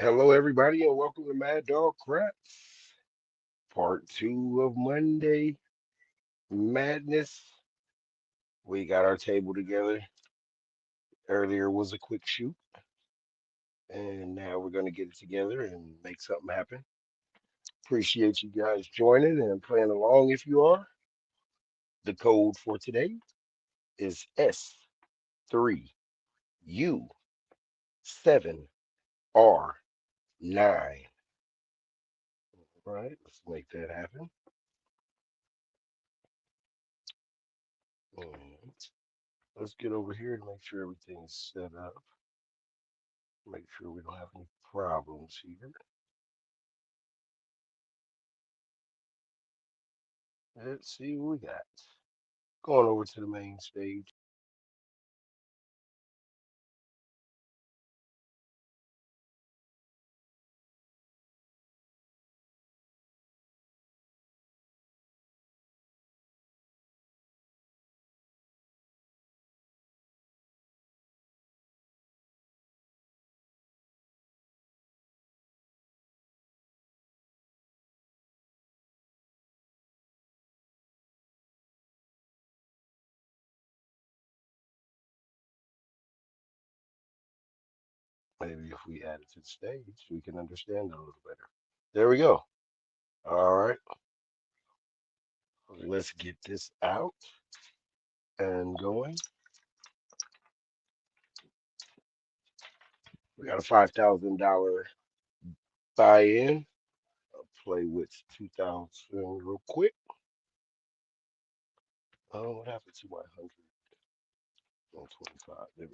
Hello, everybody, and welcome to Mad Dog Crap, part two of Monday Madness. We got our table together. Earlier was a quick shoot, and now we're going to get it together and make something happen. Appreciate you guys joining and playing along if you are. The code for today is S3U7R9. All right, let's make that happen. And let's get over here to make sure everything's set up. Make sure we don't have any problems here. Let's see what we got. Going over to the main stage. Maybe if we add it to the stage, we can understand it a little better. There we go. All right, let's get this out and going. We got a $5,000 buy-in. I'll play with 2,000 real quick. Oh, what happened to my 125? There we go.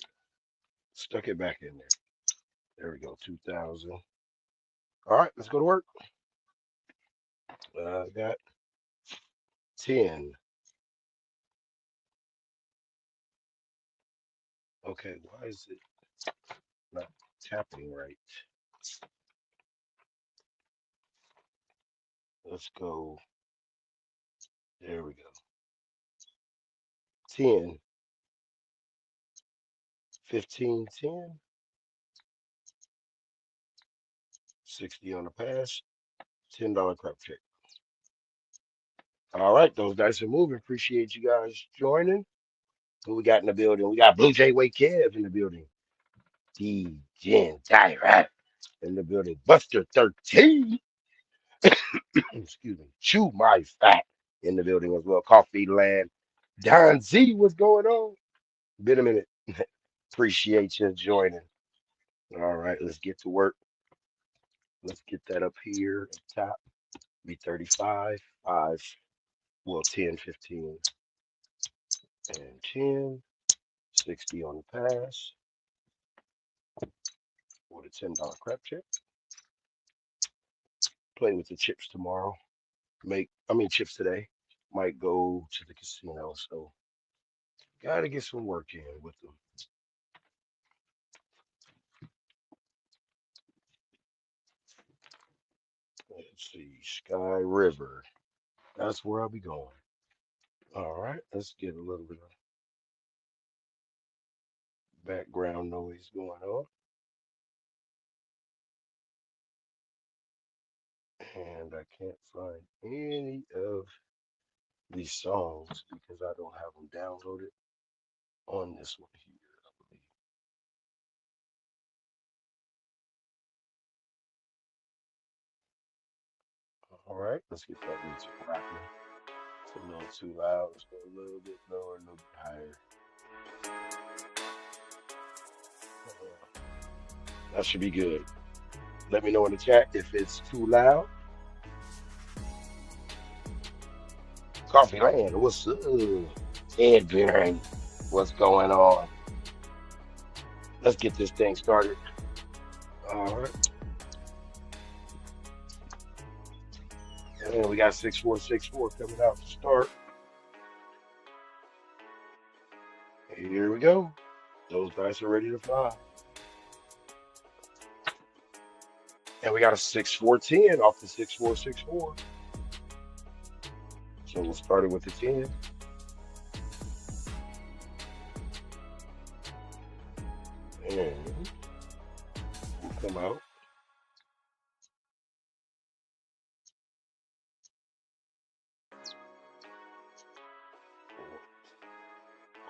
Stuck it back in there. There we go, 2,000. All right, let's go to work. I got 10. Okay, why is it not tapping right? Let's go. There we go. 10, 15, 10, 60 on the pass, $10 crap check. All right, those dice are moving. Appreciate you guys joining. Who we got in the building? We got Blue Jay Way Kev in the building. D Gen Direct in the building. Buster 13. Excuse me. Chew My Fat in the building as well. Coffee Land. Don Z, what's going on? Been a minute. Appreciate you joining. All right, let's get to work. Let's get that up here up top. Be 35, 5, well, 10, 15, and 10. 60 on the pass. With a $10 crap check. Play with the chips tomorrow. Chips today. Might go to the casino, so gotta get some work in with them. Let's see, Sky River. That's where I'll be going. All right, let's get a little bit of background noise going on. And I can't find any of these songs because I don't have them downloaded on this one here, I believe. All right, let's get that music rocking. It's a little too loud. Let's go a little bit lower, a little bit higher. That should be good. Let me know in the chat if it's too loud. Coffee Land, what's up? Ed Baron, what's going on? Let's get this thing started. All right. And we got 6464 coming out to start. Here we go. Those dice are ready to fly. And we got a 6410 off the 6464. So we'll start it with the 10. And we'll come out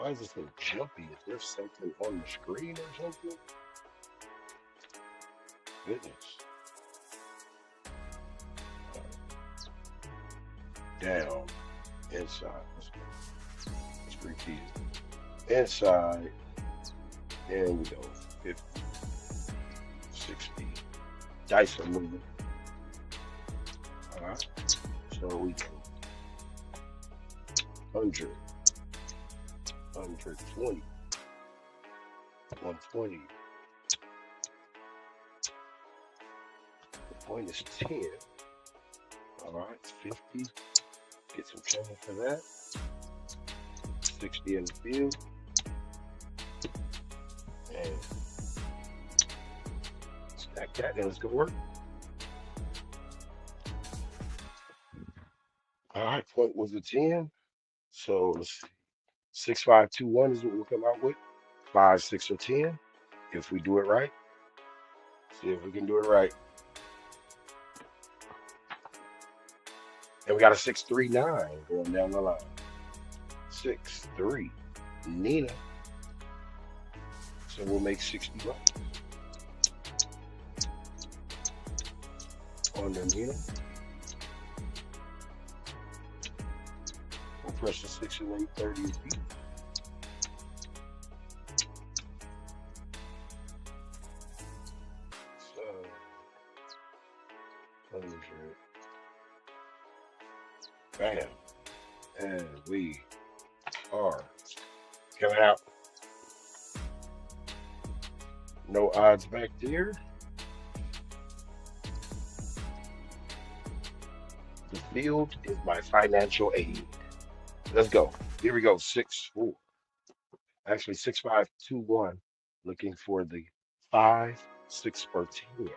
Why is this so jumpy? Is there something on the screen or something? Goodness. Down, inside. Let's repeat it. Inside, there we go. 50, 60. Dice are moving. Alright. So we go 100, 120, 120. The point is 10. Alright, 50. Get some change for that. 60 in the field. And stack that and let's go work. Alright, point was a 10. So let's see. 6521 is what we'll come out with. 5, 6, or 10. If we do it right. See if we can do it right. And we got a 639 going down the line. 6, 3, Nina. So we'll make 60 bucks on the Nina. We'll press the 6 and 8, 30 feet. So 100. Bam. And we are coming out. No odds back there. The field is my financial aid. Let's go. Here we go. 6, 4. Actually, 6, 5, 2, 1. Looking for the 5, 6, or 10.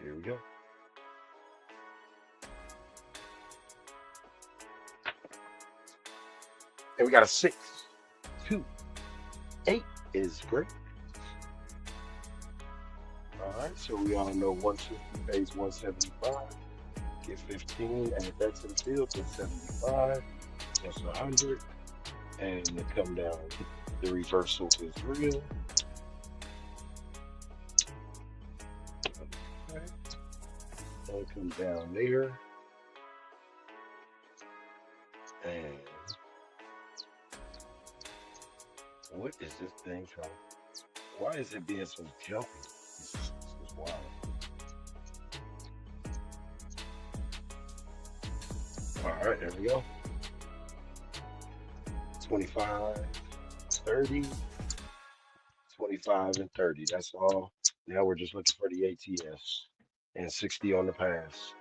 Here we go. And we got a 6, 2, 8 is great. All right, so we all know 150 pays 175. Get 15, add that to the field, that's 75. That's 100. And they come down. The reversal is real. Okay. That'll come down there. And what is this thing trying? Why is it being so jumpy? This is wild. All right, there we go. 25, 30, 25, and 30. That's all. Now we're just looking for the ATS and 60 on the pass.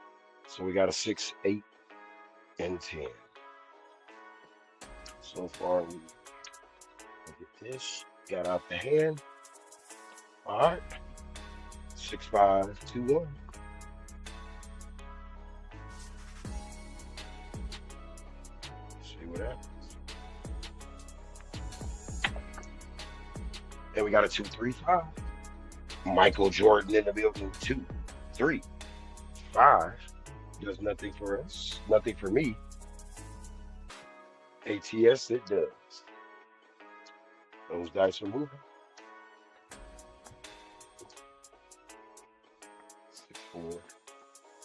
So we got a 6, 8, and 10. So far, we look at this. Got out the hand. All right. 6, 5, 2, 1. See what happens. And we got a 2, 3, 5. Michael Jordan in the building. 2, 3, 5. Does nothing for us. Nothing for me. ATS, it does. Those dice are moving. 6, 4,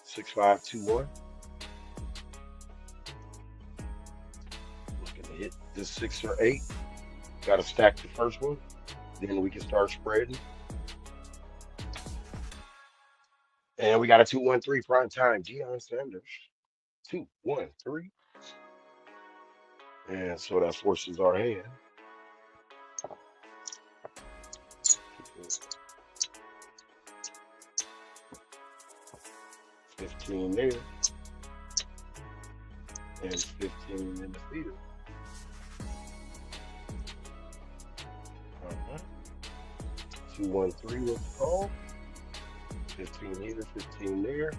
6, 5, 2, 1. Looking to hit this 6 or 8. Got to stack the first one. Then we can start spreading. And we got a 2, 1, 3 prime time. Deion Sanders. 2, 1, 3. And so that forces our hand. 15 there. And 15 in the field. Uh-huh. 2, 1, 3 was the call. 15 here, 15 there.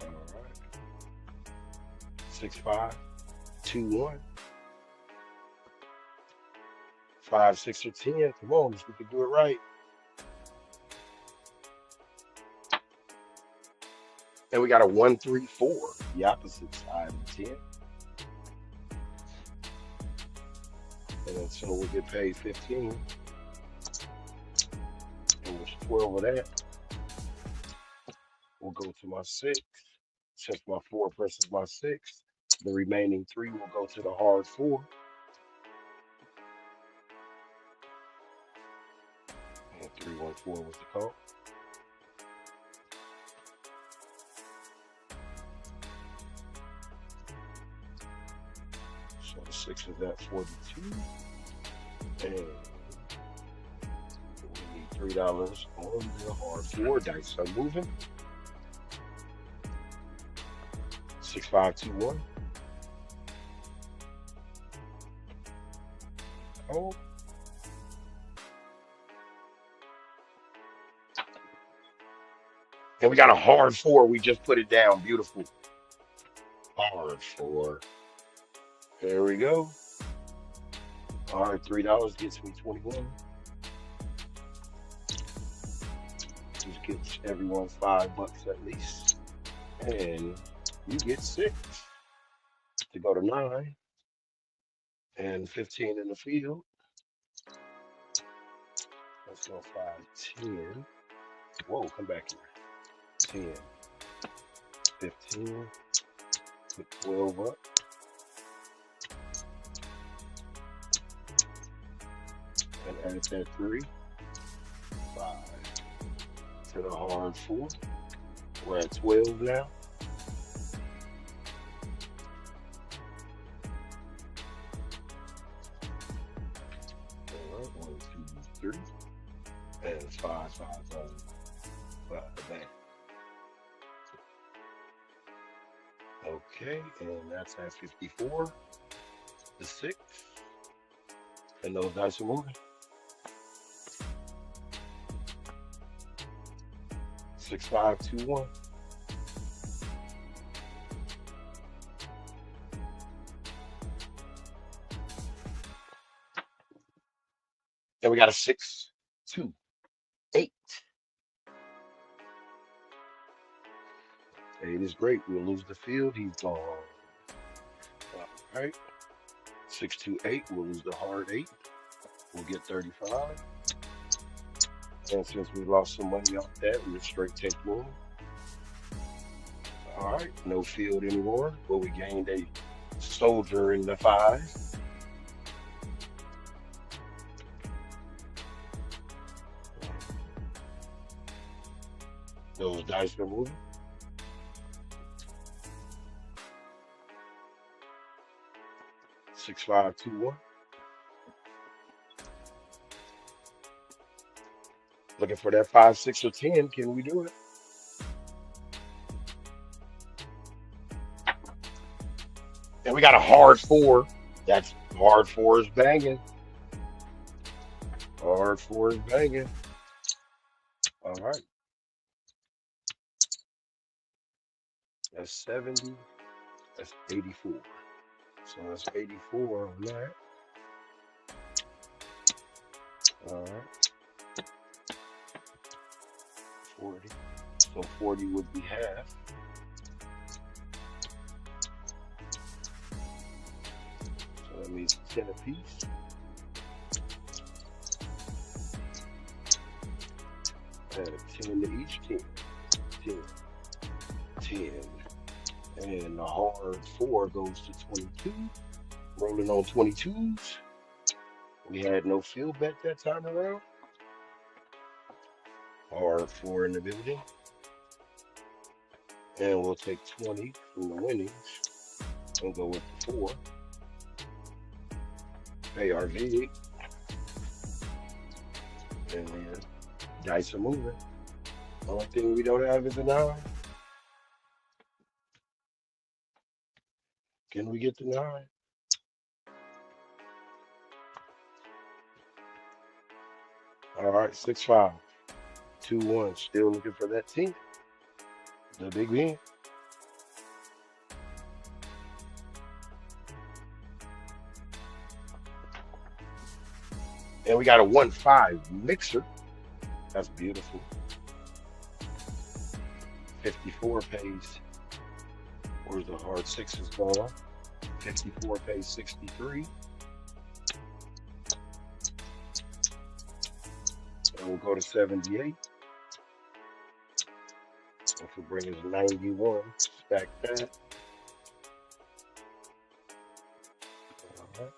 All right. 6, 5, 2, 1. 5, 6, or 10. Come on, we can do it right. And we got a 1-3-4, the opposite side of the 10. And so we'll get paid 15. And there's 12 of that. We'll go to my 6. Since my 4 presses my 6, the remaining 3 will go to the hard 4. And 314 was the call. So the 6 is at 42. And we need $3 on the hard 4. Dice are moving. 6521. Oh. And we got a hard 4. We just put it down. Beautiful. Hard 4. There we go. All right, $3 gets me 21. Just gets everyone $5 at least. And you get 6 to go to 9. And 15 in the field. Let's go 5, 10. Whoa, come back here. 10, 15, put 12 up. And add that 3, 5 to the hard 4. We're at 12 now. All right, 1, 2, 3, and 5, 5, 5, 5 back. Okay, and that's at 54. The 6, and those dice are moving. 6, 5, 2, 1. And we got a 6, 2, 8. 8 is great. We'll lose the field. He's gone. All right. 6, 2, 8. We'll lose the hard 8. We'll get 35. And since we lost some money off that, we'll straight take 1. All right. No field anymore. But we gained a soldier in the 5. Those dice are moving. 6, 5, 2, 1. Looking for that 5, 6, or 10. Can we do it? And we got a hard 4. That's hard 4 is banging. Hard 4 is banging. All right. That's 70. That's 84. So that's 84 on that. All right. 40. So 40 would be half. So that means 10 apiece. Add a 10 to each. 10. 10. 10. And the hard 4 goes to 22. Rolling on 22s. We had no field bet that time around. Hard 4 in the building. And we'll take 20 from the winnings and go with the 4. Pay our VIG. And then dice are moving. Only thing we don't have is a 9. Can we get the 9? All right, 6, 5, 2, 1. Still looking for that 10. The big win. And we got a 1-5 mixer. That's beautiful. 54 pays, where's the hard sixes gone? 54 pays 63. And we'll go to 78. Which will bring us 91. Stack that. All right.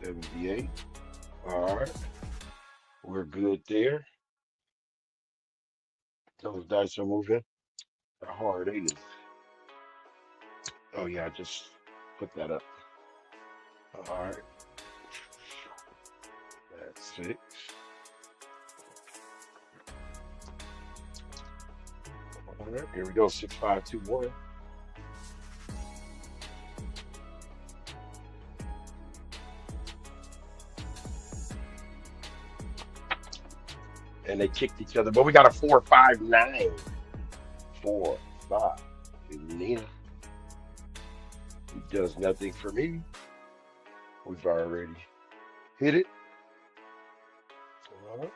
78. All right. We're good there. Those dice are moving. The hard 80s. Oh, yeah, I just put that up. All right. That's 6. All right, here we go. 6521. And they kicked each other, but we got a 459. 4, 5. Nina. It does nothing for me. We've already hit it. All right.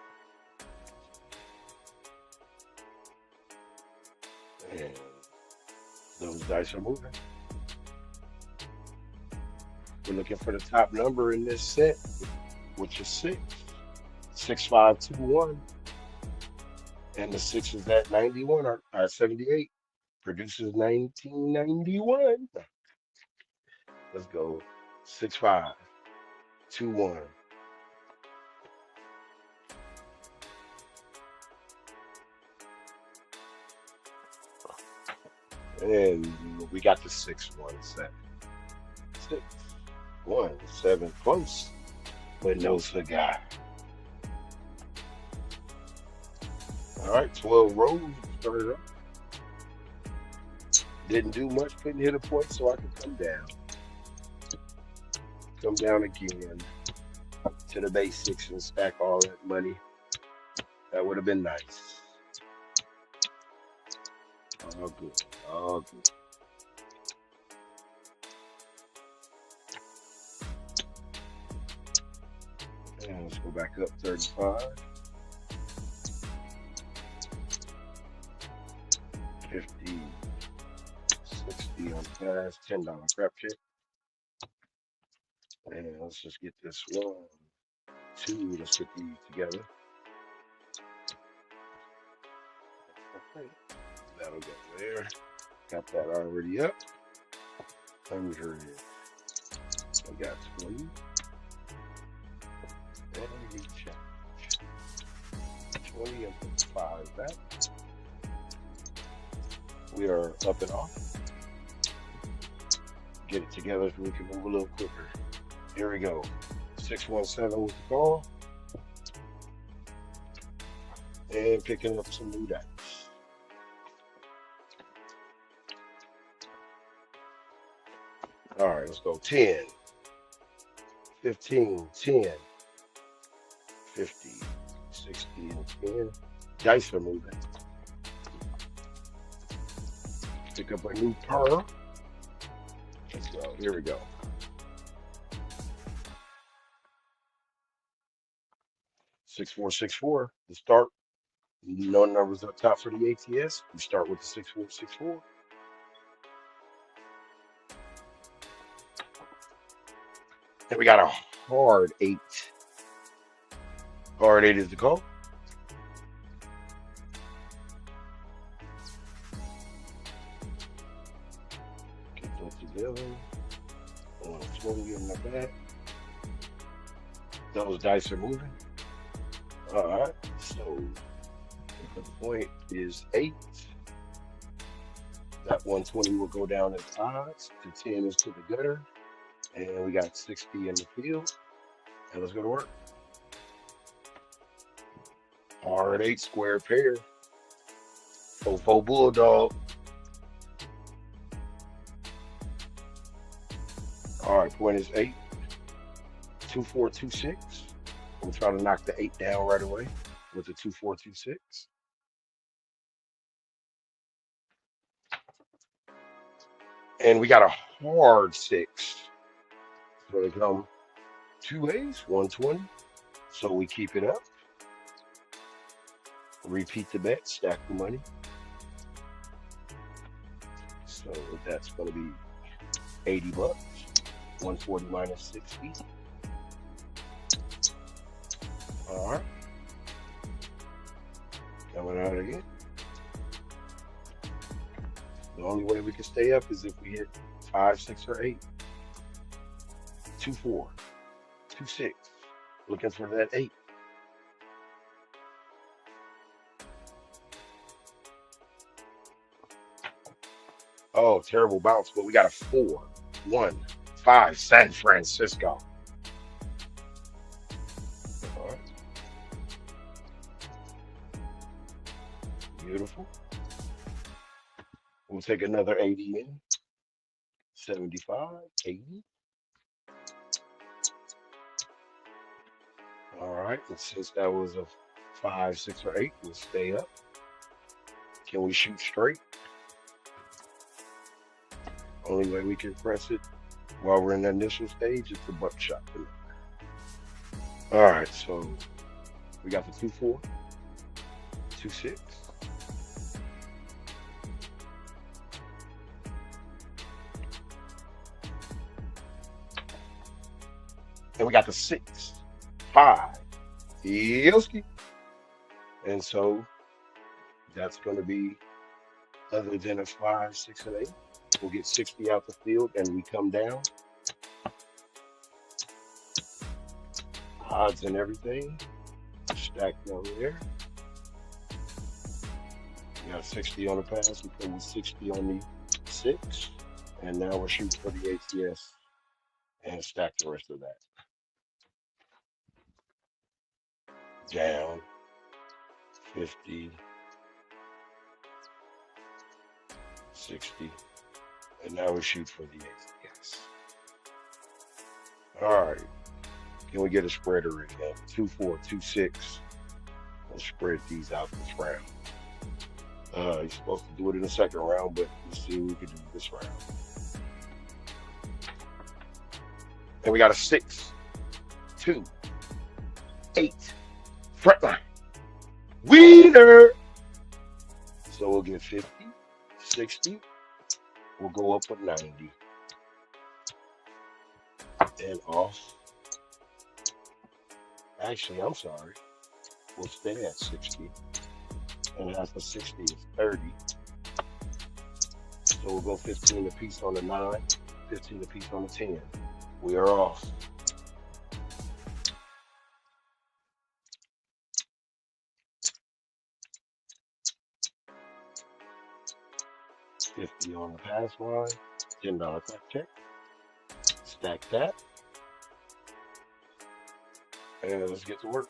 And those dice are moving. We're looking for the top number in this set, which is 6. 6521. And the 6 is at 91 or 78. Produces 1991. Let's go. 6521. And we got the 617. 617 close, but no cigar. All right, 12 rolls started up. Didn't do much, couldn't hit a point, so I could come down. Come down again to the basics and stack all that money. That would have been nice. All good, all good. And let's go back up 35. 50, 60 on pass, $10 crap check. And let's just get this 1, 2, let's put these together. Okay, that'll go there. Got that already up. 100. I got 20. And we check. 20 and put 5 back. We are up and off. Get it together so we can move a little quicker. Here we go. 617 was the call. And picking up some new dice. All right, let's go 10, 15, 10, 50, 60, and 10. Dice are moving. Pick up a new pearl. Let's go. Here we go. Six, 4, 6, 4. The start. No numbers up top for the ATS. We start with the 6, 4, 6, 4. And we got a hard 8. Hard 8 is the call. Get that together. 120 in the back. Those dice are moving. All right. So the point is 8. That 120 will go down as odds. The 10 is to the gutter. And we got 60 in the field. And let's go to work. Hard 8 square pair. Fofo Bulldog. All right, point is 8. 2, 4, 2, 6. We'll try to knock the 8 down right away with the 2, 4, 2, 6. And we got a hard 6. So they come two ways, 120. So we keep it up. Repeat the bet, stack the money. So that's going to be 80 bucks. 140 minus 60. All right. Coming out again. The only way we can stay up is if we hit 5, 6, or 8. 2, 4, 2, 6. Looking for that 8. Oh, terrible bounce, but we got a 4, 1, 5, San Francisco. All right. Beautiful. We'll take another 80 in. 75, 80. All right. And since that was a 5, 6, or 8, we'll stay up. Can we shoot straight? Only way we can press it while we're in the initial stage is the buckshot. All right. So we got the 2, 4, 2, 6. And we got the 6, 5. Yoski. And so that's going to be, other than a 5, 6, and 8, we'll get 60 out the field and we come down. Odds and everything stacked down there. We got 60 on the pass, we come with 60 on the 6. And now we're shooting for the ATS and stack the rest of that. Down 50, 60, and now we shoot for the ATS. All right, can we get a spreader again? 2, 4, 2, 6. Let's spread these out this round. You're supposed to do it in the second round, but let's see what we can do this round. And we got a 6, 2, 8. Front line. Winner. So we'll get 50, 60. We'll go up with 90. And off. Actually, I'm sorry. We'll stay at 60. And half of 60 is 30. So we'll go 15 apiece on the 9, 15 apiece on the 10. We are off. $50 on the pass line, $10 crack check. Stack that. And let's get to work.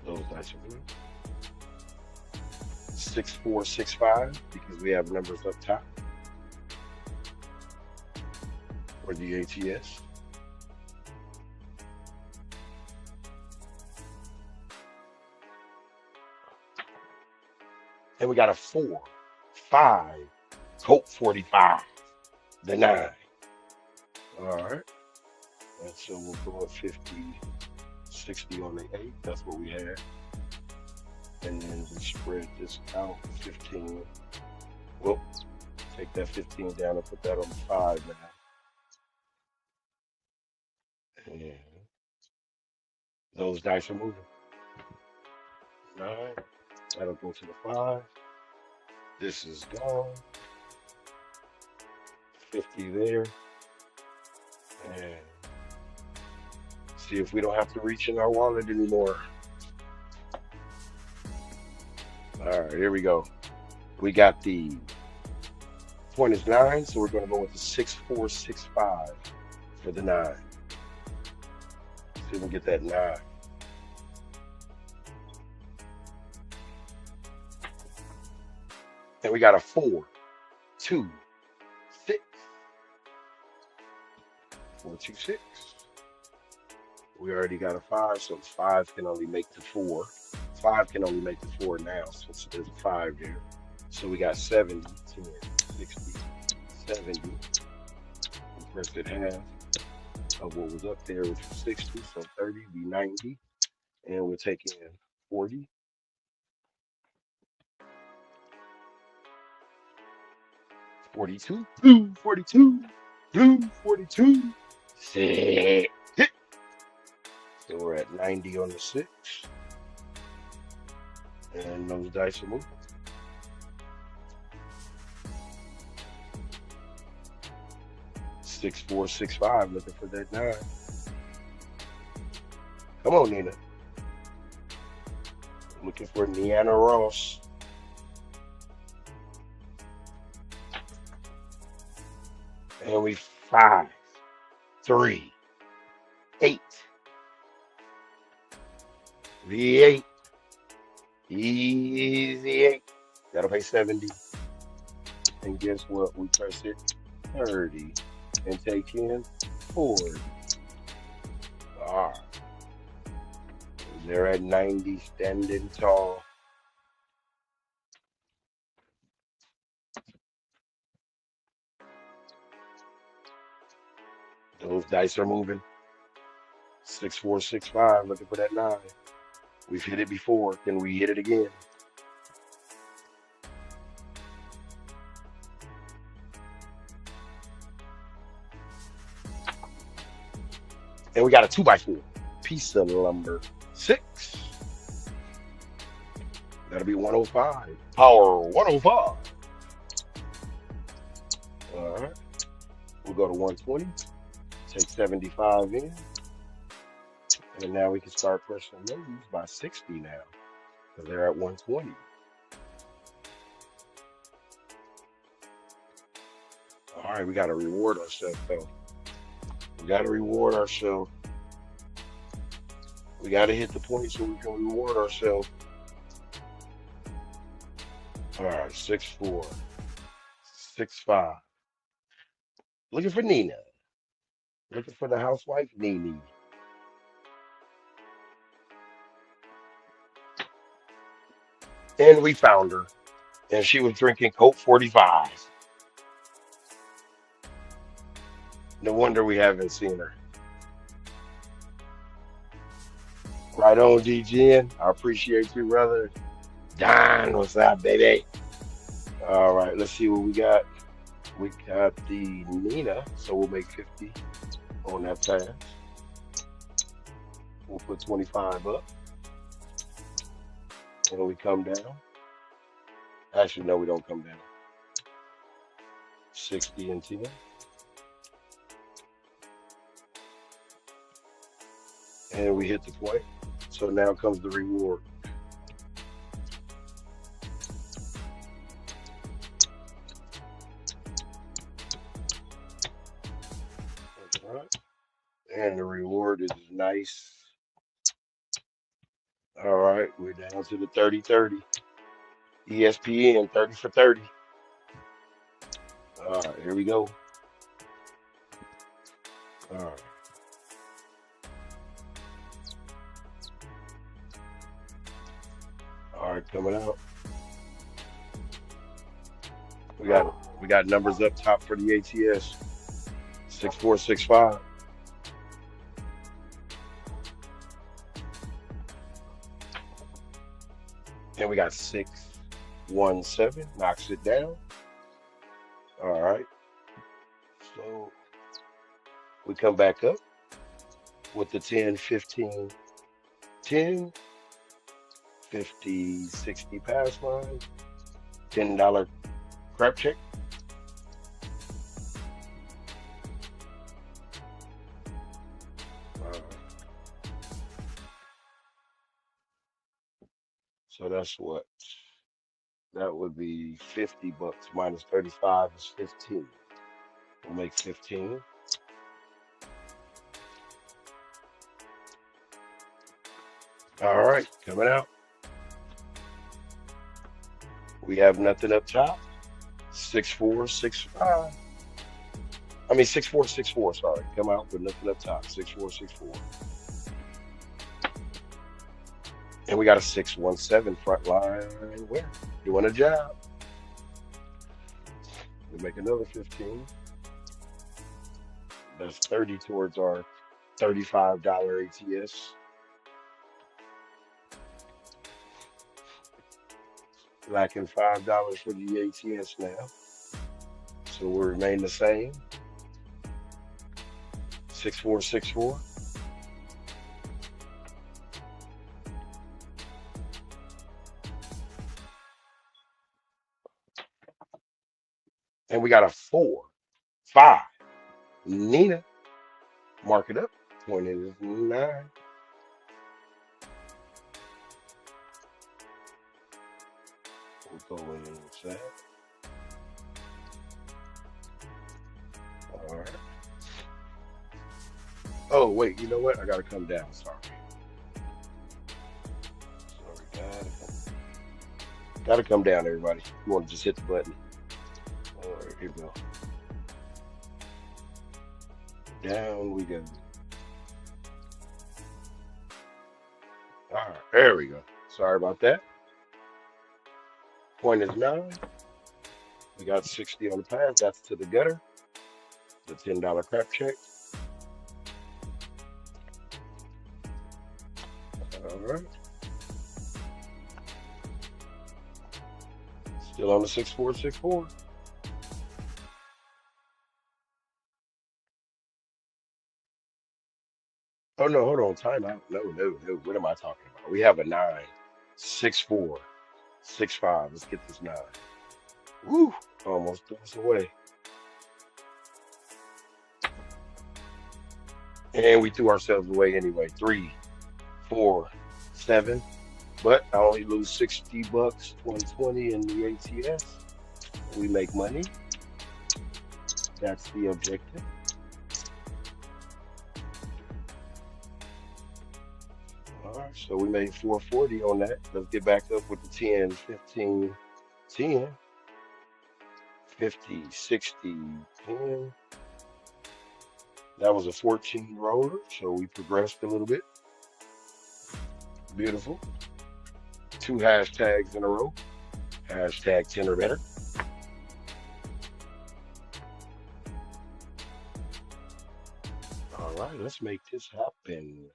Those dice are blue. 6, 4, 6, 5, because we have numbers up top for the ATS. And we got a 4, 5, Colt 45, the 9. All right. And so we'll go at 50, 60 on the 8. That's what we had. And then we spread this out 15. Well, take that 15 down and put that on the 5 now. And those dice are moving. 9. That'll go to the 5. This is gone. 50 there. And see if we don't have to reach in our wallet anymore. All right, here we go. We got the point is 9, so we're going to go with the 6, 4, 6, 5 for the 9. See if we can get that 9. And we got a 4, 2, 6. 4, 2, 6. We already got a 5, so 5 can only make the 4. 5 can only make the 4 now since there's a 5 there. So we got 70, 10, 60, 70. We press it half of what was up there, which was 60. So 30 be 90. And we're taking 40. 42. Blue 42. Blue 42. Sick. So we're at 90 on the 6. And those dice are moving. 6, 4, 6, 5. Looking for that 9. Come on, Nina. Looking for Deanna Ross. And we 5, 3, 8. V8. Easy 8. That'll pay 70. And guess what? We press it 30 and take in 40. All right. They're at 90, standing tall. Those dice are moving. 6, 4, 6, 5. Looking for that 9. We've hit it before. Can we hit it again? And we got a 2x4. Piece of lumber. 6. That'll be 105. Power 105. All right. We'll go to 120. Take 75 in. And now we can start pressing those by 60 now. Because they're at 120. All right, we got to reward ourselves, though. We got to reward ourselves. We got to hit the point so we can reward ourselves. All right, 6, 4, 6, 5. Looking for Nina. Looking for the housewife, Nene. And we found her. And she was drinking Coke 45. No wonder we haven't seen her. Right on, DGN. I appreciate you, brother. Don, what's up, baby? All right, let's see what we got. We got the Nina, so we'll make 50 on that pass. We'll put 25 up. And we come down. Actually, no, we don't come down. 60 and 10. And we hit the point. So now comes the reward. All right. And the reward is nice. All right, we're down to the 30-30. ESPN 30 for 30. All right, here we go. All right. All right, coming out. We got numbers up top for the ATS. 6, 4, 6, 5. And we got 6, 1, 7. Knocks it down. All right. So we come back up with the 10, 15, 10, 50, 60 pass line, $10 crap check. So that's what? That would be $50 minus 35 is 15. We'll make 15. All right, coming out. We have nothing up top. 6, 4, 6, 5. I mean 6, 4, 6, 4. Sorry, come out with nothing up top. 6, 4, 6, 4. And we got a 617 front line winner doing a job. We make another 15. That's 30 towards our $35 ATS. Lacking $5 for the ATS now. So we'll remain the same. 6464. And we got a 4, 5. Nina, mark it up. Point is 9. We'll go in with that. All right. Oh, wait, you know what? I gotta come down. Sorry. Gotta come down, everybody. You want to just hit the button. All right, here we go. Down we go. All right, there we go. Sorry about that. Point is 9. We got 60 on the pass. That's to the gutter. The $10 crap check. All right. Still on the 6464. Oh no, hold on. Timeout. No, no, no. What am I talking about? We have a 9, 6-4, 6-5. Let's get this 9. Woo! Almost threw us away. And we threw ourselves away anyway. 3, 4, 7. But I only lose 60 bucks, 2020 in the ATS. We make money. That's the objective. All right, so we made 440 on that. Let's get back up with the 10, 15, 10, 50, 60, 10. That was a 14 roller, so we progressed a little bit. Beautiful. 2 hashtags in a row. Hashtag 10 or better. All right, let's make this happen.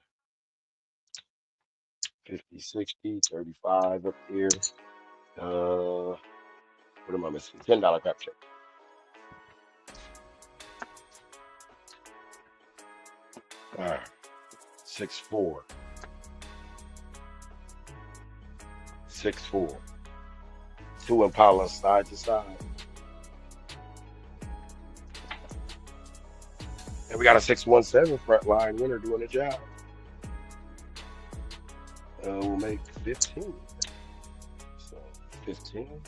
50, 60, 35 up here. What am I missing? $10 crap check. All right, 6-4, 6-4. 2 Impala side to side. And we got a 617 front line winner doing the job. We'll make 15. So 15.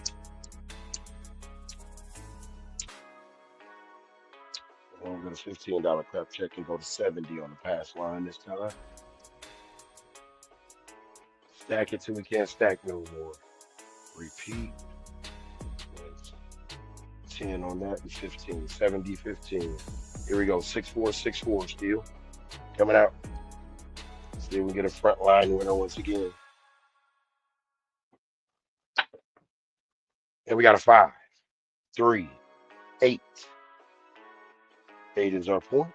We'll get a $15 crap check and go to 70 on the pass line this time. Stack it till we can't stack no more. Repeat. 10 on that and 15. 70, 15. Here we go. 6-4, 6-4 still. Coming out. See if we get a front line winner once again. And we got a 5, 3, 8. 8 is our point.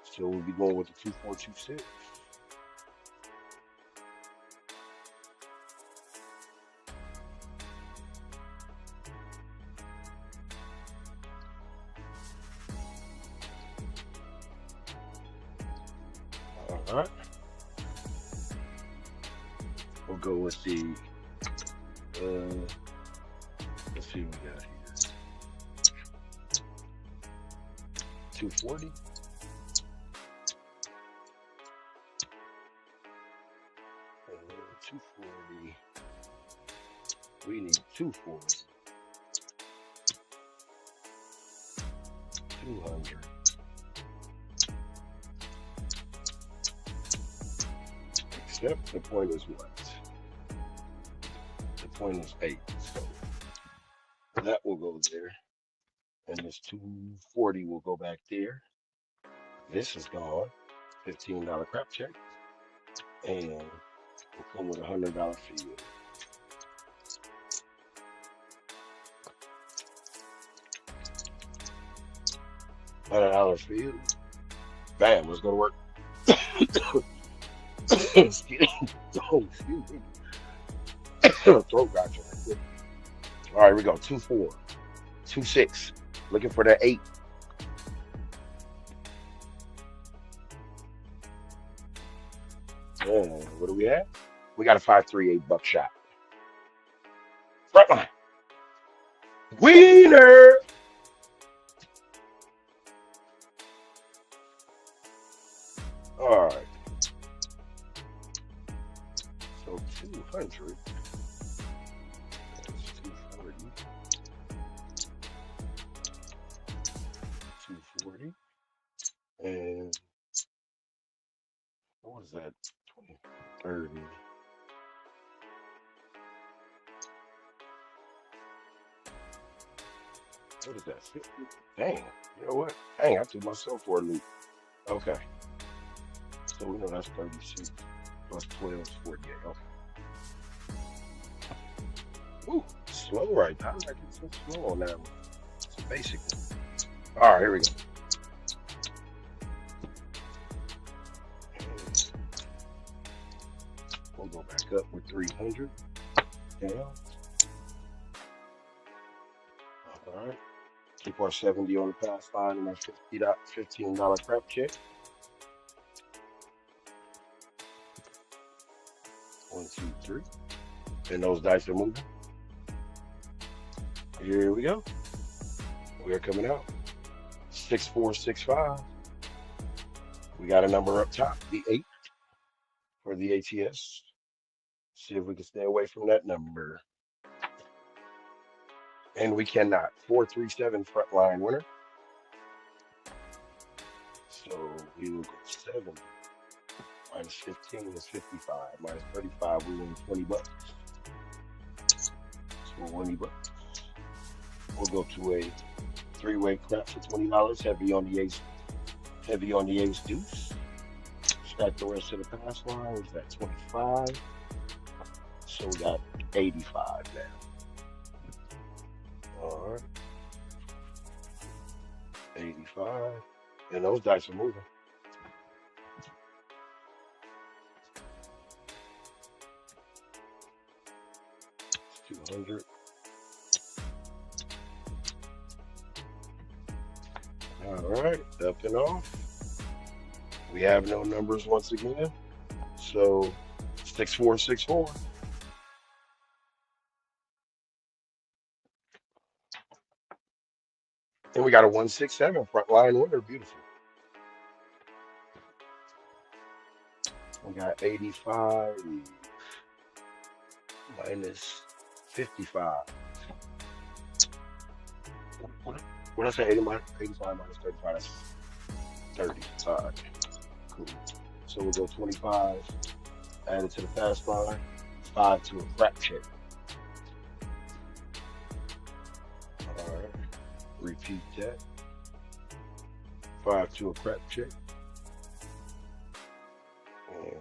So we'll be going with the 2, 4, 2, 6. All right. We'll go with the, let's see what we got here. 240. And 240. We need 240. 200. Except the point is what? The point is 8. So that will go there. And this 240 will go back there. This is gone. $15 crap check. And will come with $100 field. $100 field. Bam, let's go to work. Excuse me. Oh, excuse me. Throat got you right quick. All right, here we go. 2-4, 2-6. Looking for that 8. And what do we have? We got a 5-3-8 buckshot. Front line. Wiener. All right. So 200. That's 240. 240. And what was that? 20, 30. What is that? 50? Dang. You know what? Dang, I took myself for a loop. Okay. So we know that's 36 plus 12 is 48. Okay. Ooh, slow right now. How did I get so slow on that one? It's a basic one. All right, here we go. We'll go back up with 300. Down. All right. Keep our 70 on the pass line and that $15 crap check. 1, 2, 3. And those dice are moving. Here we go. We're coming out. 6465. We got a number up top, the 8 for the ATS. See if we can stay away from that number. And we cannot. 437 front line winner. So we will go 7 minus 15 is 55. Minus 35, we win 20 bucks. So 20 bucks. We'll go to a 3-way crap for $20. Heavy on the ace. Heavy on the ace deuce. Stack the rest of the pass line. Is that 25? So we got 85 now. All right. 85. And those dice are moving. It's 200. All right, up and off. We have no numbers once again. So 6464. And we got a 167 front line winner. Beautiful. We got 85 minus 55. What did I say? 85 minus 35. That's 35. Cool. So we'll go 25. Add it to the pass line. 5 to a crap check. All right. Repeat that. 5 to a crap check. And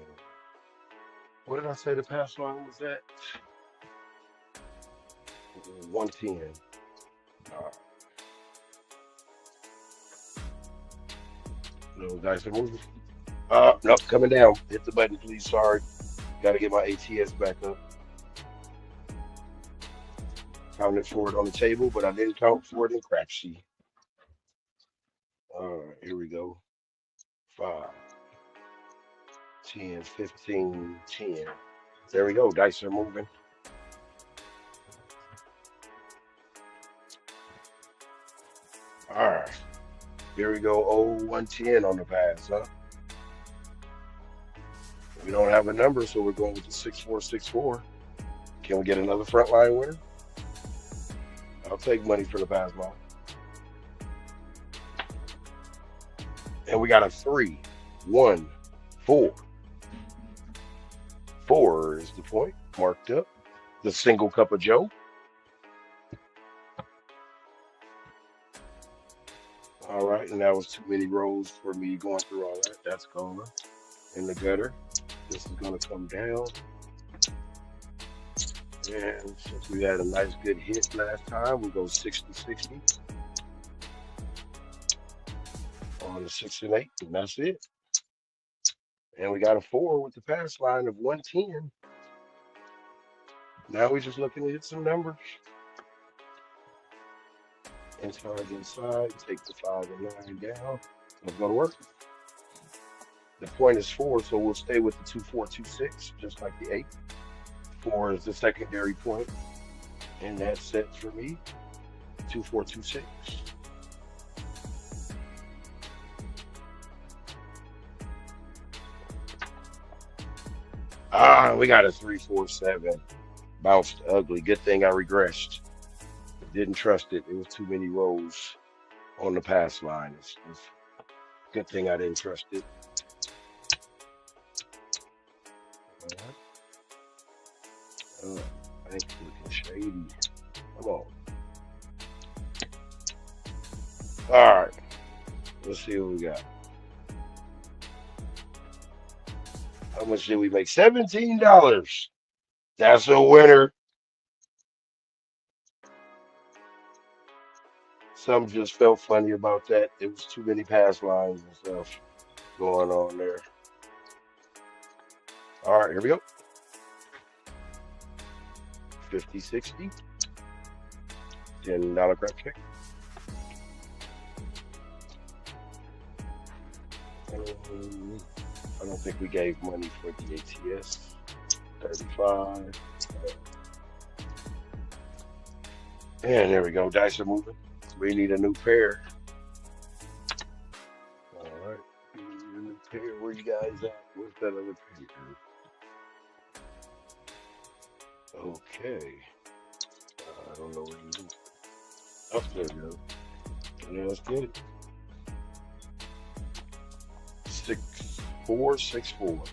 what did I say the pass line was at? 110. All right. No dice are moving. Nope, coming down. Hit the button, please. Sorry. Got to get my ATS back up. Counted for it on the table, but I didn't count for it in Crapsee. All right, here we go. 5, 10, 15, 10. There we go. Dice are moving. All right. Here we go. 110 on the pass, huh? We don't have a number, so we're going with the 6464. Can we get another frontline winner? I'll take money for the pass line. And we got a 3, 1, 4. 4 is the point marked up. The single cup of Joe. All right, and that was too many rows for me going through all that. That's gone in the gutter. This is going to come down. And since we had a nice good hit last time, we go 60-60 on the 6 and 8, and that's it. And we got a 4 with the pass line of 110. Now we're just looking to hit some numbers. Inside, take the 5 and 9 down. Let's go to work. The point is 4, so we'll stay with the 2-4-2-6, just like the 8. 4 is the secondary point, and that sets for me 2-4-2-6. We got a 3-4-7. Bounced ugly. Good thing I regressed. Didn't trust it. It was too many rows on the pass line. It's good thing I didn't trust it. I think it's looking shady. Come on. All right. Let's see what we got. How much did we make? $17. That's a winner. Some just felt funny about that. There was too many pass lines and stuff going on there. All right, here we go. 50-60. $10 crap check. I don't think we gave money for the ATS. 35. And there we go. Dice are moving. We need a new pair. All right. We need a new pair. Where you guys at? Where's that other pair? Okay. I don't know where you is. Oh, there we go. Yeah, let's get it. 6-4-6-4.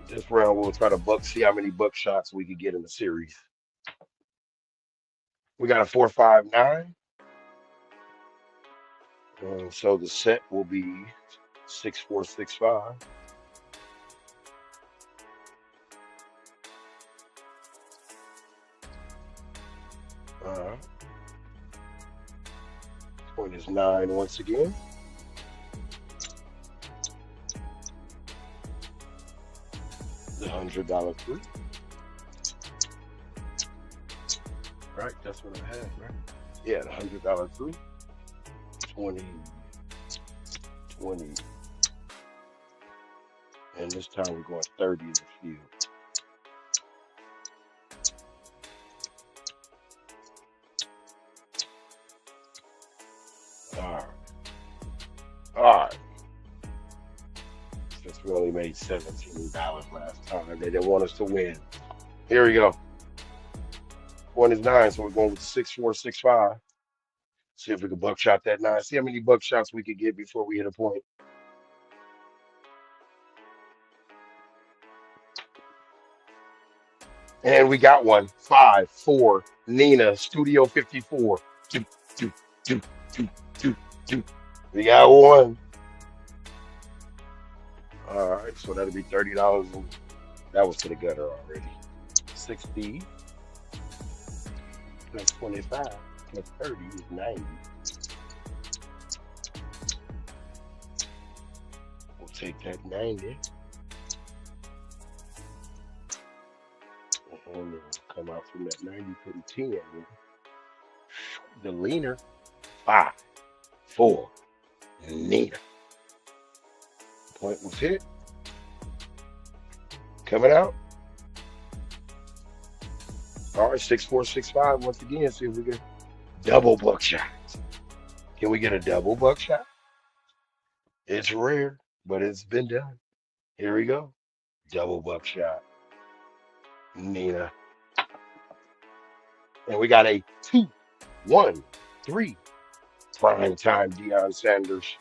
This round we'll try to see how many buck shots we can get in the series. We got a 4-5-9. So the set will be 6-4-6-5. Point is 9 once again. The $100 free. Right, that's what I had, right? Yeah, the $100 free. 20. And this time we're going 30 in the field. All right. Since we only made $17 last time, they didn't want us to win. Here we go. Point is 9, so we're going with 6-4-6-5. See if we can buckshot that 9. See how many buckshots we could get before we hit a point. And we got one. 5-4. Nina, Studio 54. Do. We got one. All right, so that'll be $30. And that was to the gutter already. 60 plus 25 plus 30 is 90. We'll take that 90. And then come out from that 90 to the 10. The leaner. 5-4. Nina. Point was hit. Coming out. All right, 6-4-6-5 once again. See if we get double buckshot. Can we get a double buckshot? It's rare, but it's been done. Here we go. Double buckshot. Nina. And we got a 2-1-3 prime time Deion Sanders.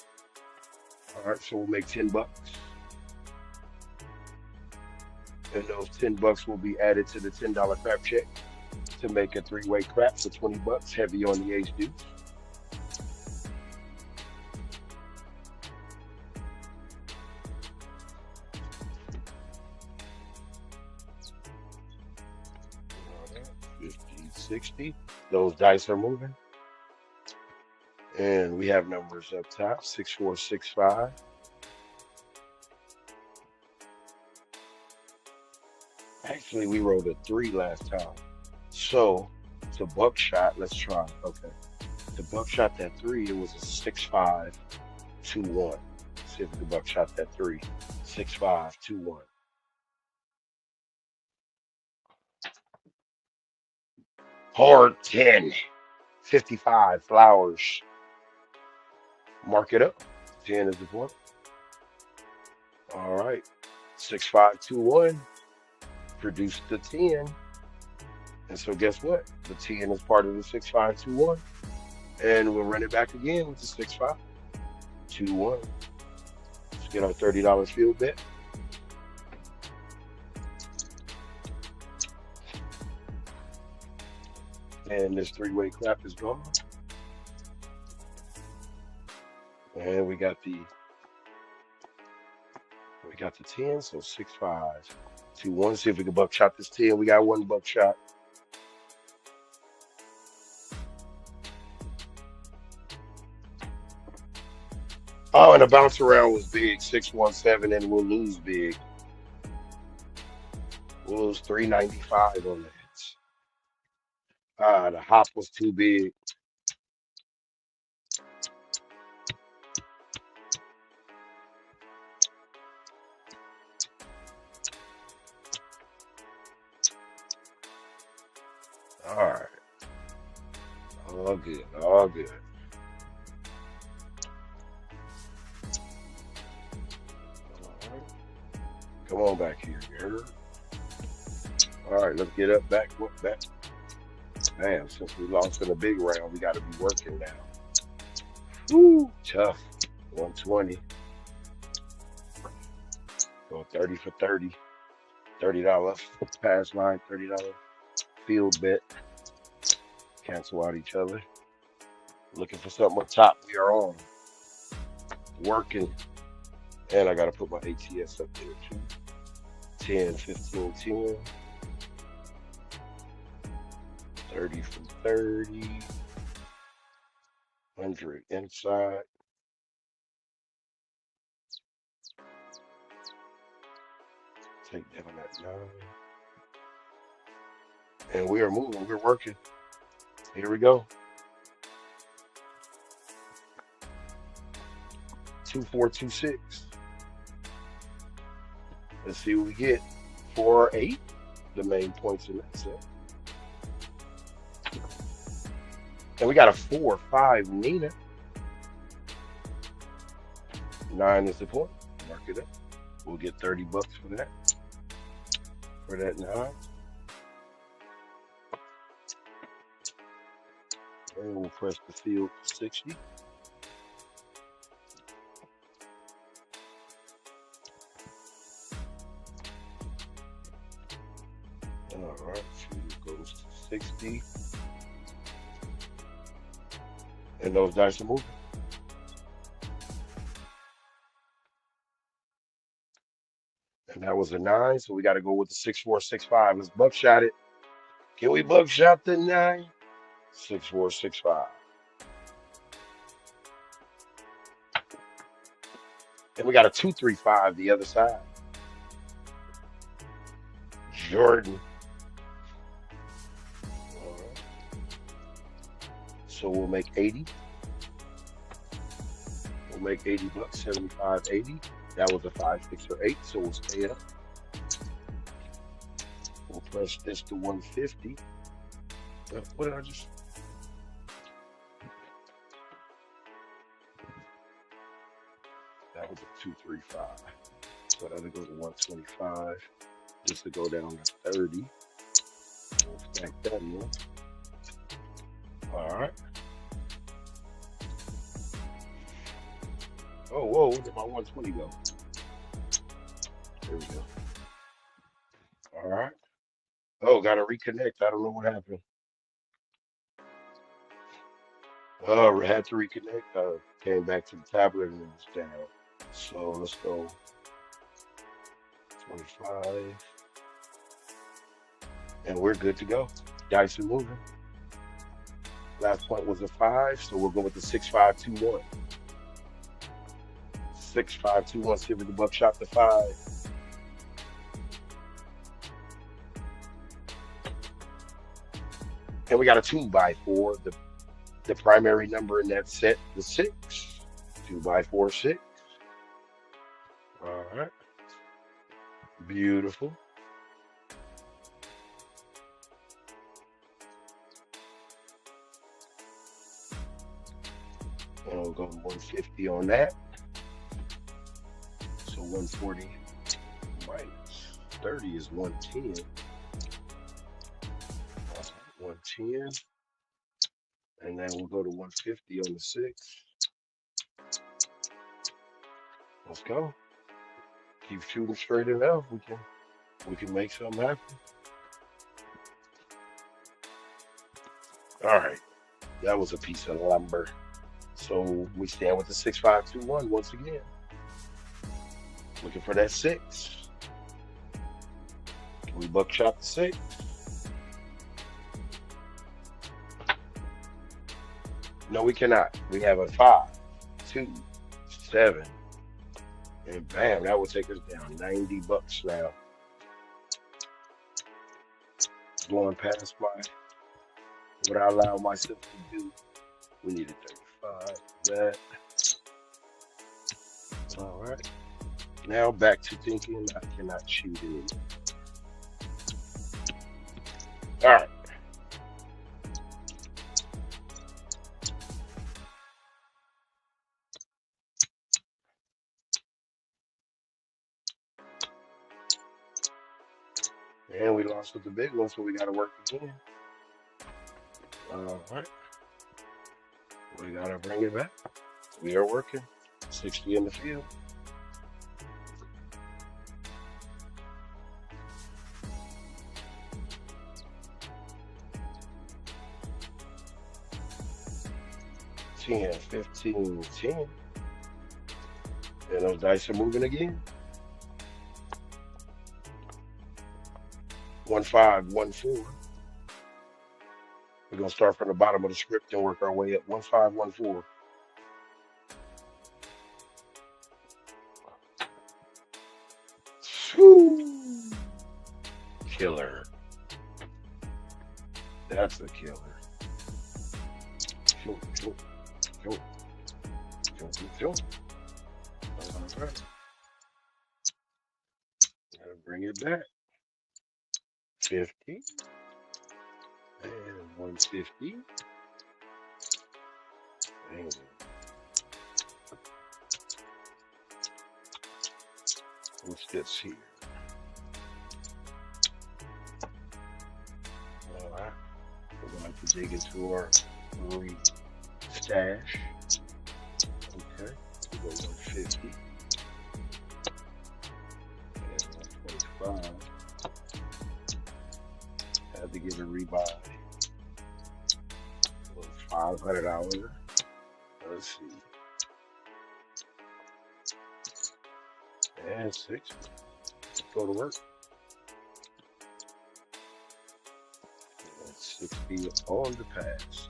All right, so we'll make $10. And those $10 will be added to the $10 crap check to make a 3-way crap for $20, heavy on the ace deuce. 60. Those dice are moving. And we have numbers up top, 6465. Actually, we rolled a 3 last time. So to buckshot, let's try. Okay. To buckshot that 3, it was a 6521. See if we can buckshot that 3. 6521. Hard 10. 55 flowers. Mark it up. 10 is the point. All right. 6521 produced the 10. And so guess what? The 10 is part of the 6521. And we'll run it back again with the 6521. Let's get our $30 field bet. And this three-way clap is gone. And we got the 10, so 6521. See if we can buckshot this 10. We got one buckshot. Oh, and the bounce around was big, 617, and we'll lose big. We'll lose 395 on that. The hop was too big. All right. All good, all good. All right. Come on back here, you heard? All right, let's get up, back. Damn, since we lost in the big round, we got to be working now. Woo, tough. 120. Go 30 for 30. $30. Pass line, $30. Field bet. Cancel out each other. Looking for something up top. We are on. Working. And I got to put my ATS up there too. 10, 15, 10. 30 from 30. 100 inside. Take down that 9. And we are moving. We're working. Here we go. 2426. Let's see what we get. 4 or 8. The main points in that set. And we got a 4, 5, Nina. 9 is the point. Mark it up. We'll get $30 for that. For that 9. And we'll press the field for 60. All right, field goes to 60. And those dice are moving. And that was a 9, so we got to go with the 6465. Let's buckshot it. Can we buckshot the 9? 6465. And we got a 235 the other side. Jordan. All right. So we'll make 80. We'll make $80, 75, 80. That was a 5, 6, or 8, so we'll stay up. We'll press this to 150. What did I just? That was a 235. So that'll go to 125. Just to go down to 30. We'll stack that in. All right. Oh, whoa, where did my 120 go? There we go. All right. Oh, got to reconnect. I don't know what happened. Oh, I had to reconnect. Came back to the tablet and it was down. So let's go 25. And we're good to go. Dice are moving. Last point was a 5, so we'll go with the 6-5-2-1. 6-5-2-1. See if we can buckshot the 5. And we got a 2x4. The primary number in that set, the 6. 2x4, 6. All right. Beautiful. And we'll go 150 on that. So 140 minus 30 is 110. 110. And then we'll go to 150 on the 6. Let's go. Keep shooting straight enough. We can make something happen. All right. That was a piece of lumber. So we stand with the 6-5-2-1 once again. Looking for that 6. We buckshot the 6. No, we cannot. We have a 5, 2, 7, and bam, that will take us down $90 now. Going past what I allow myself to do. We need a 35. That. All right. Now back to thinking I cannot shoot anymore. All right. And we lost with the big one, so we got to work again. All right. We got to bring it back. We are working. 60 in the field. $10, $15, $10. And those dice are moving again. 1, 5, 1, 4. We're going to start from the bottom of the script and work our way up. 1, 5, 1, 4. Whew. Killer. That's a killer. All right. Gotta bring it back. 50 and 150 and what's this here? All right, we're going to have to dig into our stash. Okay, we go 150 and 125. Had to get a rebuy. $500. Let's see. And 60. Let's go to work. And 60 on the pass.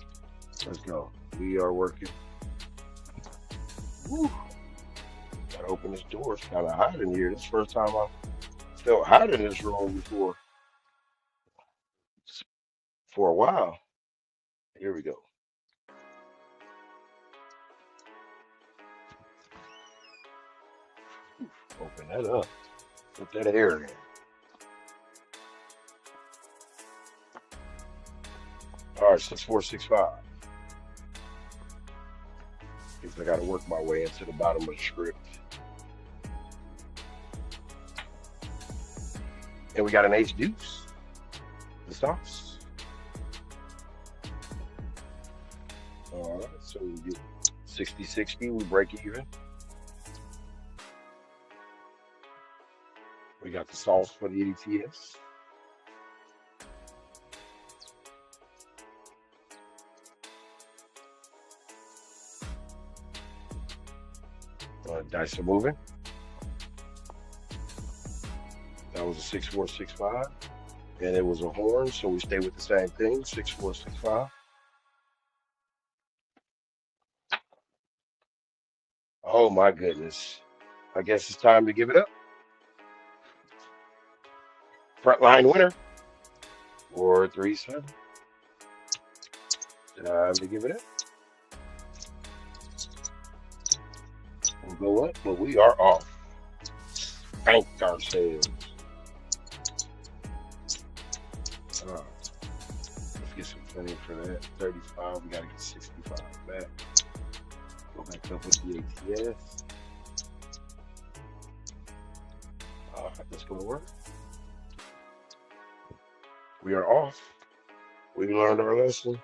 Let's go. We are working. Woo. Gotta open this door. It's kind of hot in here. This is the first time I felt hot in this room before. For a while. Here we go. Open that up. Put that air in. All right, 6465. Guess I got to work my way into the bottom of the script. And we got an ace deuce. The stops. All right, so we get 60-60, we break even. We got the sauce for the EDTS. Dice are moving. That was a 6-4-6-5, and it was a horn, so we stay with the same thing, 6-4-6-5. Oh my goodness. I guess it's time to give it up. Frontline winner. 437. Time to give it up. We'll go up, but we are off. Spanked ourselves. Let's get some funding for that. 35. We got to get 65 back. Go back up with the ATS. All right, that's going to work. We are off. We learned our lesson.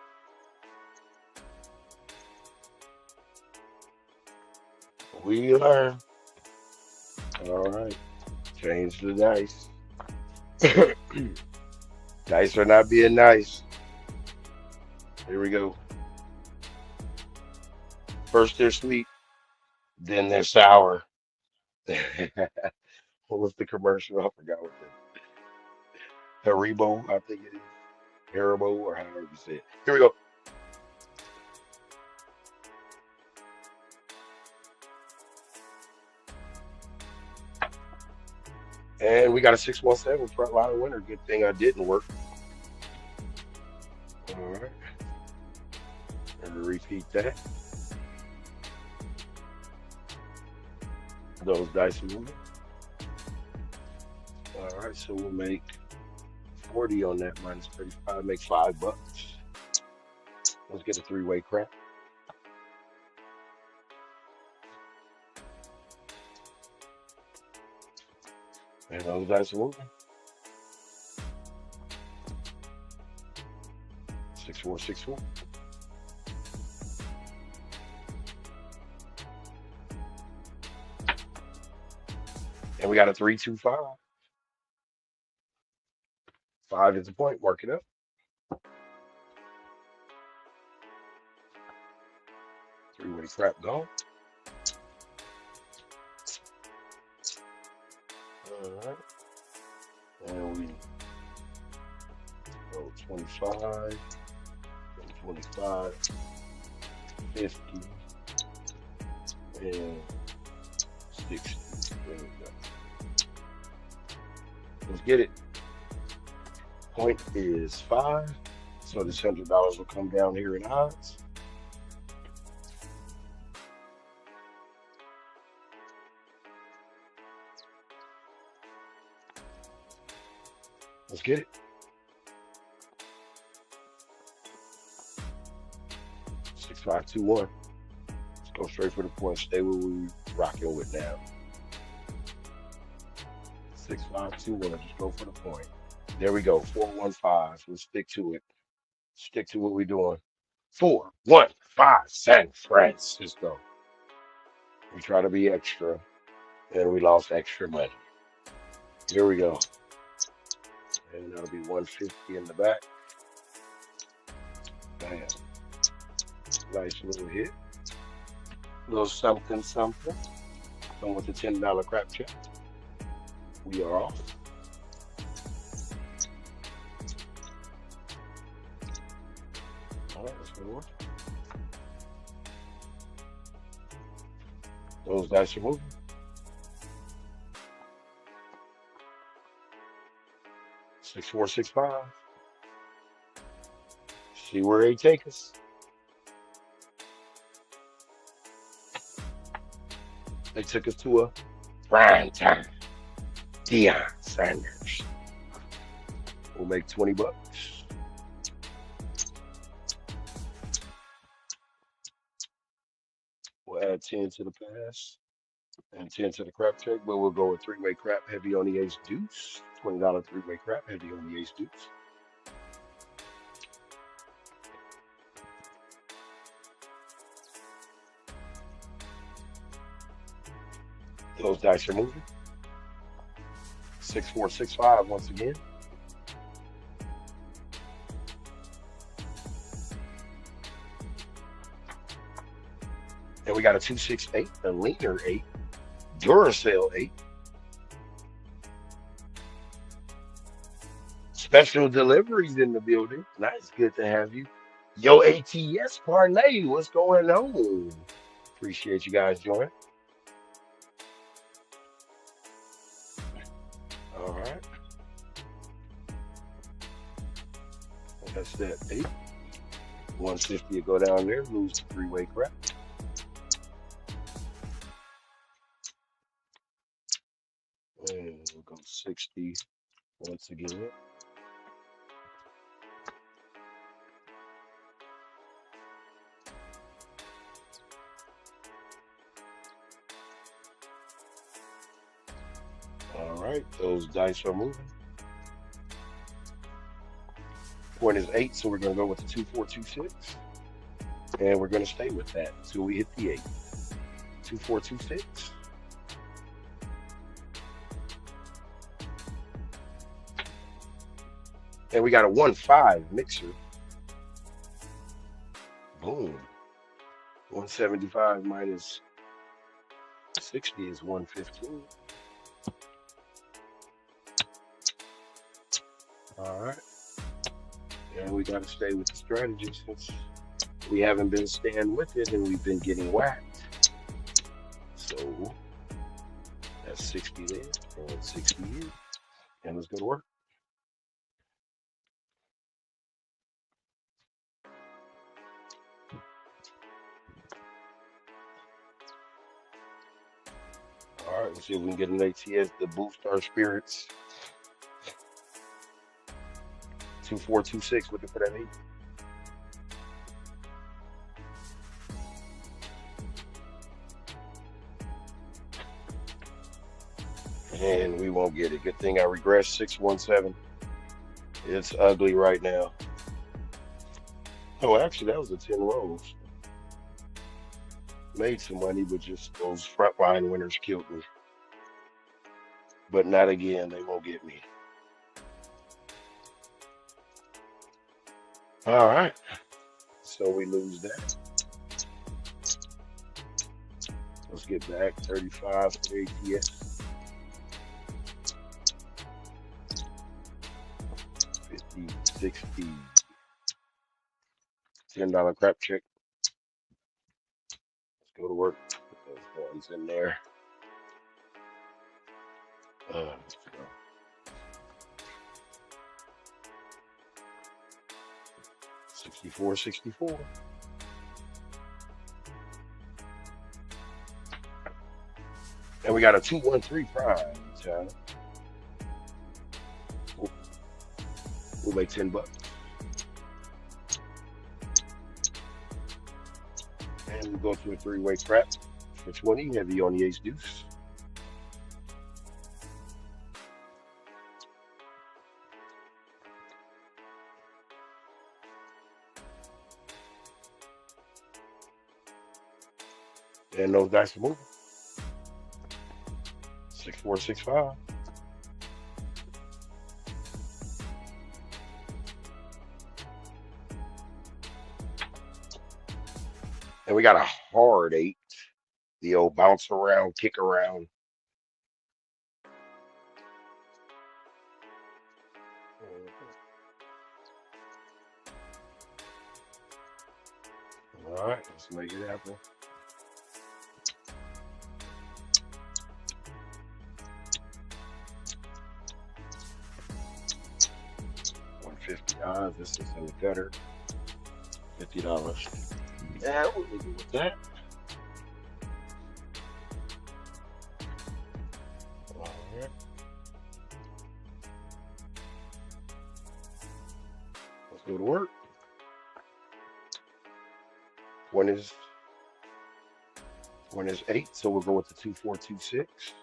We learn. All right. Change the dice. Dice are not being nice. Here we go. First they're sweet, then they're sour. What was the commercial? I forgot what the Haribo, I think it is. Haribo, or however you say it. Here we go. And we got a 617 frontline winner. Good thing I didn't work. All right. And repeat that. Those dice are moving. All right, so we'll make 40 on that minus 35. Make $5. Let's get a three-way crap. And those dice are moving. 6464. And we got a 325. 5 is the point. Mark it up. Three-way crap gone. All right. And we go 25, 25, 50, and 60. There we go. Let's get it. Point is 5. So this $100 will come down here in odds. Let's get it. 6521. Let's go straight for the point. Stay where we rocking with now. 6521. Just go for the point. There we go. 415. Let's stick to it. Stick to what we're doing. 415 San Francisco. We try to be extra, and we lost extra money. Here we go. And that'll be 150 in the back. Bam. Nice little hit. Little something, something. Come with the $10 crap check. We are off. All right, let's go. Those dice are moving. Six, 4, 6, 5. See where they take us. They took us to a prime time. Deion Sanders. We'll make $20. We'll add 10 to the pass and 10 to the crap check, but we'll go with three-way crap heavy on the ace deuce. $20 three-way crap heavy on the ace deuce. Those dice are moving. 6, 4, 6, 5 once again. And we got a 268, a leaner 8, Duracell 8. Special deliveries in the building. Nice, good to have you. Yo, ATS Parlay, what's going on? Appreciate you guys joining. right. That's that 8. 150 will go down there, lose the 3-way crap. And we'll go 60 once again. All right, those dice are moving. Point is 8, so we're going to go with the 2426. And we're going to stay with that until we hit the 8. 2426. And we got a 1-5 mixer. Boom. 175 minus 60 is 115. All right. And we got to stay with the strategy since we haven't been staying with it and we've been getting whacked. So that's 60 there and 60 here. And let's go to work. All right, let's see if we can get an ATS to boost our spirits. 2426, looking for that 8. And we won't get it. Good thing I regressed 617. It's ugly right now. Oh, actually, that was a 10 rolls. Made some money, but just those frontline winners killed me. But not again. They won't get me. All right. So we lose that. Let's get back 35 for ATS. 50, 60. $10 crap check. Let's go to work. Put those ones in there. Let's go. 64, 64. And we got a 213 prime, child. We'll make $10. And we'll go to a 3-way crap for 20, heavy on the ace deuce. And those dice are moving. 6-4, 6-5. And we got a hard 8. The old bounce around, kick around. All right, let's make it happen. $150. This is in the gutter. $50. Yeah, we'll leave it with that. All right. Let's go to work. One is 8, so we'll go with the 2426.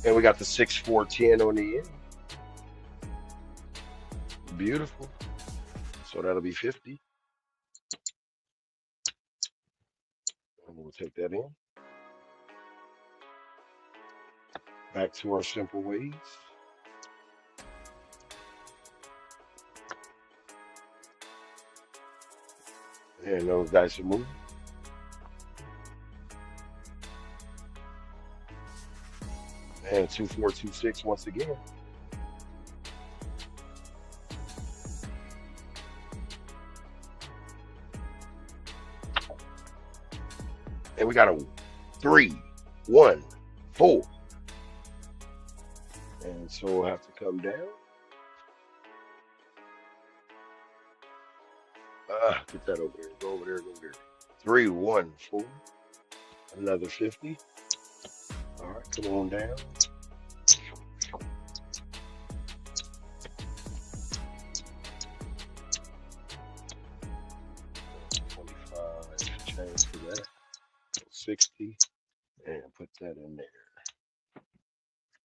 And we got the 6410 on the end. Beautiful. So that'll be 50. And we'll take that in. Back to our simple ways. And those dice are moving. And 2426 once again. And we got a 3, 1, 4. And so we'll have to come down. Get that over there. Go over there, go over there. 3, 1, 4. Another 50. All right, come on down. 25, change for that. 60, and put that in there.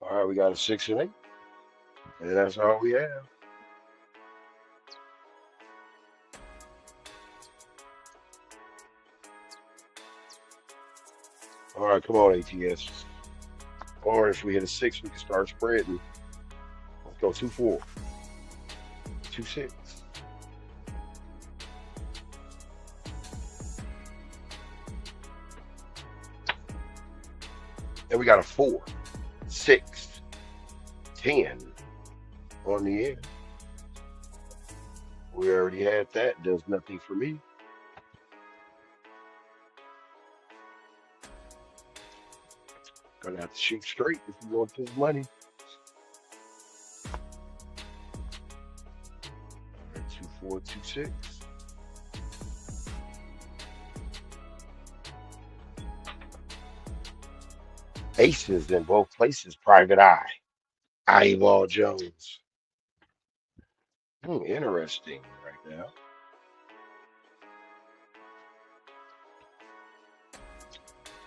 All right, we got a 6 and 8, and that's all we have. All right, come on, ATS. Or if we hit a 6, we can start spreading. Let's go 2, 4, 2, 6. And we got a 4, 6, 10 on the end. We already had that. Does nothing for me. Gonna have to shoot straight if you want this money. All right, 2, 4, 2, 6. Aces in both places. Private Eye. Eyeball Jones. Interesting right now.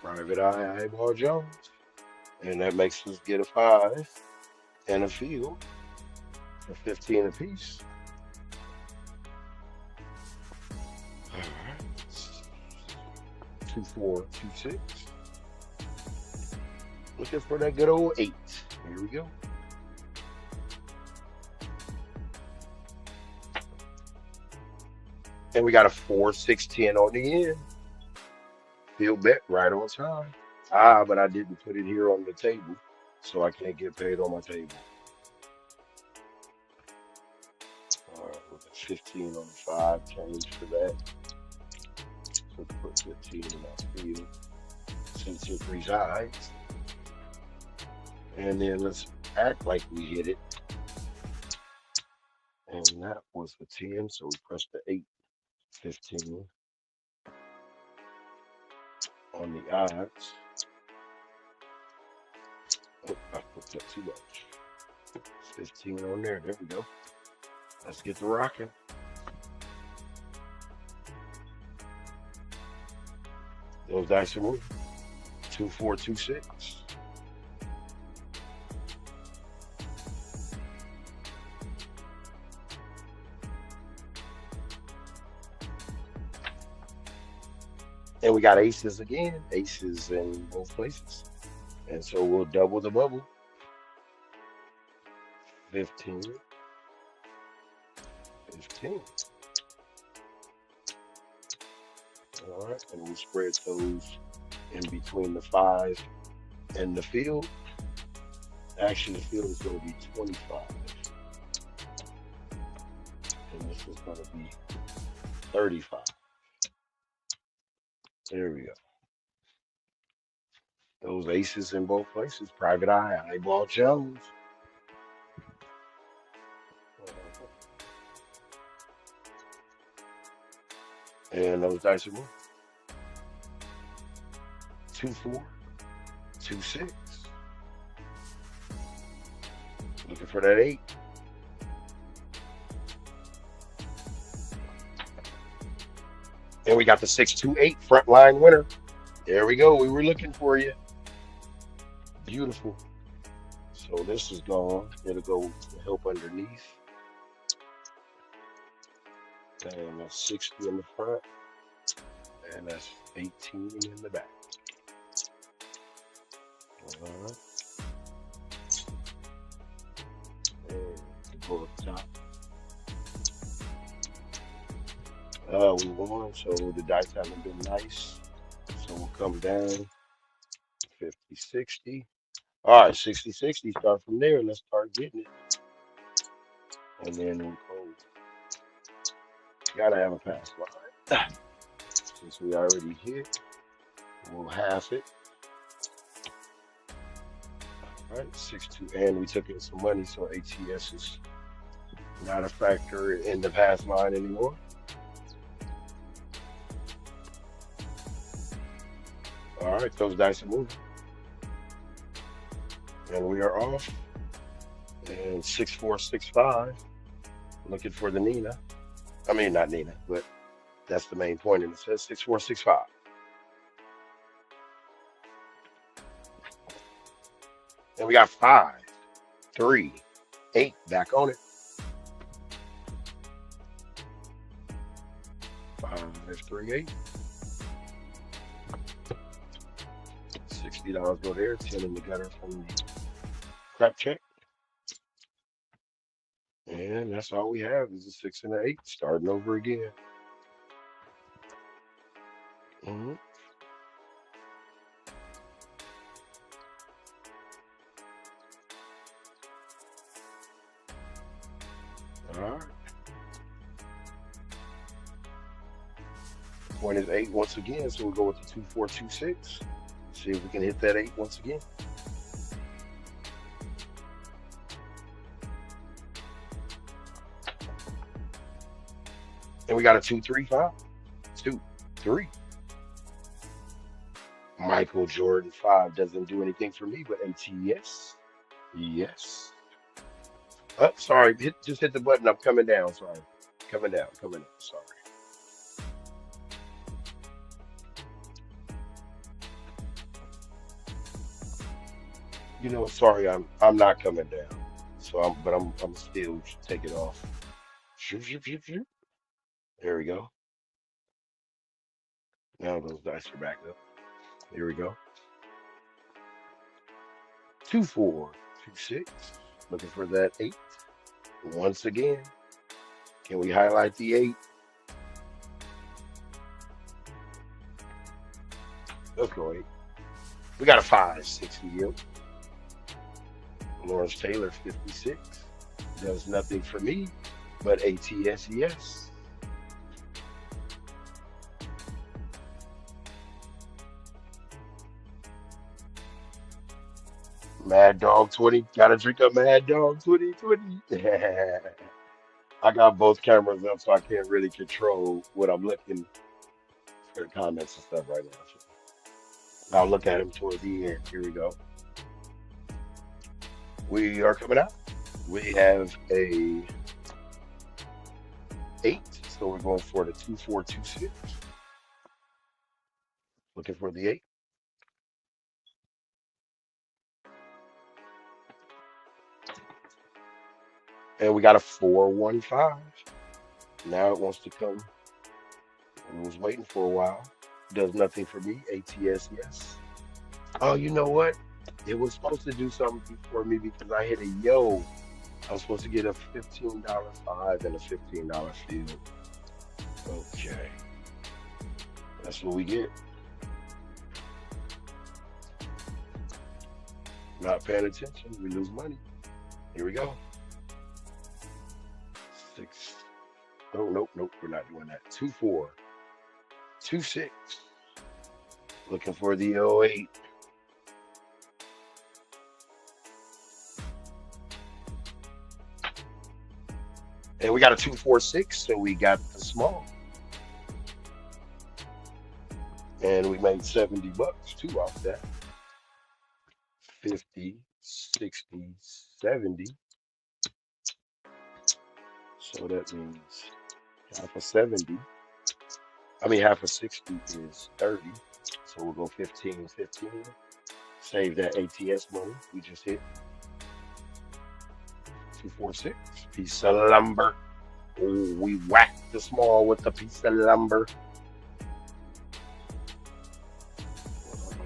Private Eye, Eyeball Jones. And that makes us get a 5 and a field for 15 apiece. All right. 2, 4, 2, 6. Looking for that good old 8. Here we go. And we got a 4, 6, 10 on the end. Field bet right on time. But I didn't put it here on the table, so I can't get paid on my table. All right, with a 15 on the 5, change for that. So put 15 in that field since it resides. And then let's act like we hit it. And that was the 10, so we pressed the 8, 15 on the odds. Oh, I put that too much. 15 on there. There we go. Let's get to rocking. Those dice are moving. 2, 4, 2, 6. And we got aces again. Aces in both places. And so we'll double the bubble. 15. 15. All right, and we'll spread those in between the 5 and the field. Actually, the field is going to be 25. And this is going to be 35. There we go. Those aces in both places. Private Eye, Eyeball Jones. And those dice are moving. 2, 4, 2, 6. Looking for that 8. And we got the 6, 2, 8 front line winner. There we go. We were looking for you. Beautiful. So this is gone. It'll go to help underneath. And that's 60 in the front. And that's 18 in the back. All right. And go up top. We won, so the dice haven't been nice. So we'll come down 50, 60. All right, 60, 60. Start from there. Let's start getting it. And then we'll go. Gotta have a pass line. Since we already hit, We'll half it. All right, 6-2, and we took in some money, so ATS is not a factor in the pass line anymore. All right, those dice are moving, and we are off. And 6-4-6-5, looking for the Nina. I mean, not Nina, but that's the main point, and it says 6-4-6-5. And we got 5, 3, 8 back on it. 5, 3, 8. $60 go there. 10 in the gutter from the crap check. And that's all we have is a 6 and an 8. Starting over again. Mm-hmm. All right. Point is 8 once again, so we'll go with the 2-4-2-6. See if we can hit that 8 once again. And we got a 2-3-5. 2, 3. Michael Jordan 5 doesn't do anything for me, but ATS. Yes. Oh, sorry. Just hit the button. I'm coming down. Sorry. Coming down. Sorry. You know, sorry. I'm not coming down. So I'm still take it off. Shoot, shoot, shoot, shoot. There we go. Now those dice are back up. Here we go. 2-4-2-6. Looking for that 8. Once again. Can we highlight the 8? Let's go 8. We got a 560 yield. Lawrence Taylor 56. Does nothing for me, but ATS yes. Mad Dog 20. Gotta drink a Mad Dog 2020. I got both cameras up, so I can't really control what I'm looking for the comments and stuff right now. So I'll look at them toward the end. Here we go. We are coming out. We have a 8, so we're going for the 2-4-2-6. Looking for the 8. And we got a 4-1-5. Now it wants to come. I was waiting for a while. Does nothing for me. ATS, yes. Oh, you know what? It was supposed to do something for me because I hit a yo. I was supposed to get a $15 5 and a $15 field. Okay. That's what we get. Not paying attention. We lose money. Here we go. 6. Oh, nope. We're not doing that. 2-4-2-6. Looking for the 08. And we got a 2-4-6, so we got the small. And we made $70 too off that. 50, 60, 70. So that means half of 70. I mean, half of 60 is 30. So we'll go 15, 15. Save that ATS money we just hit. 2-4-6. Piece of lumber. Oh, we whacked the small with the piece of lumber.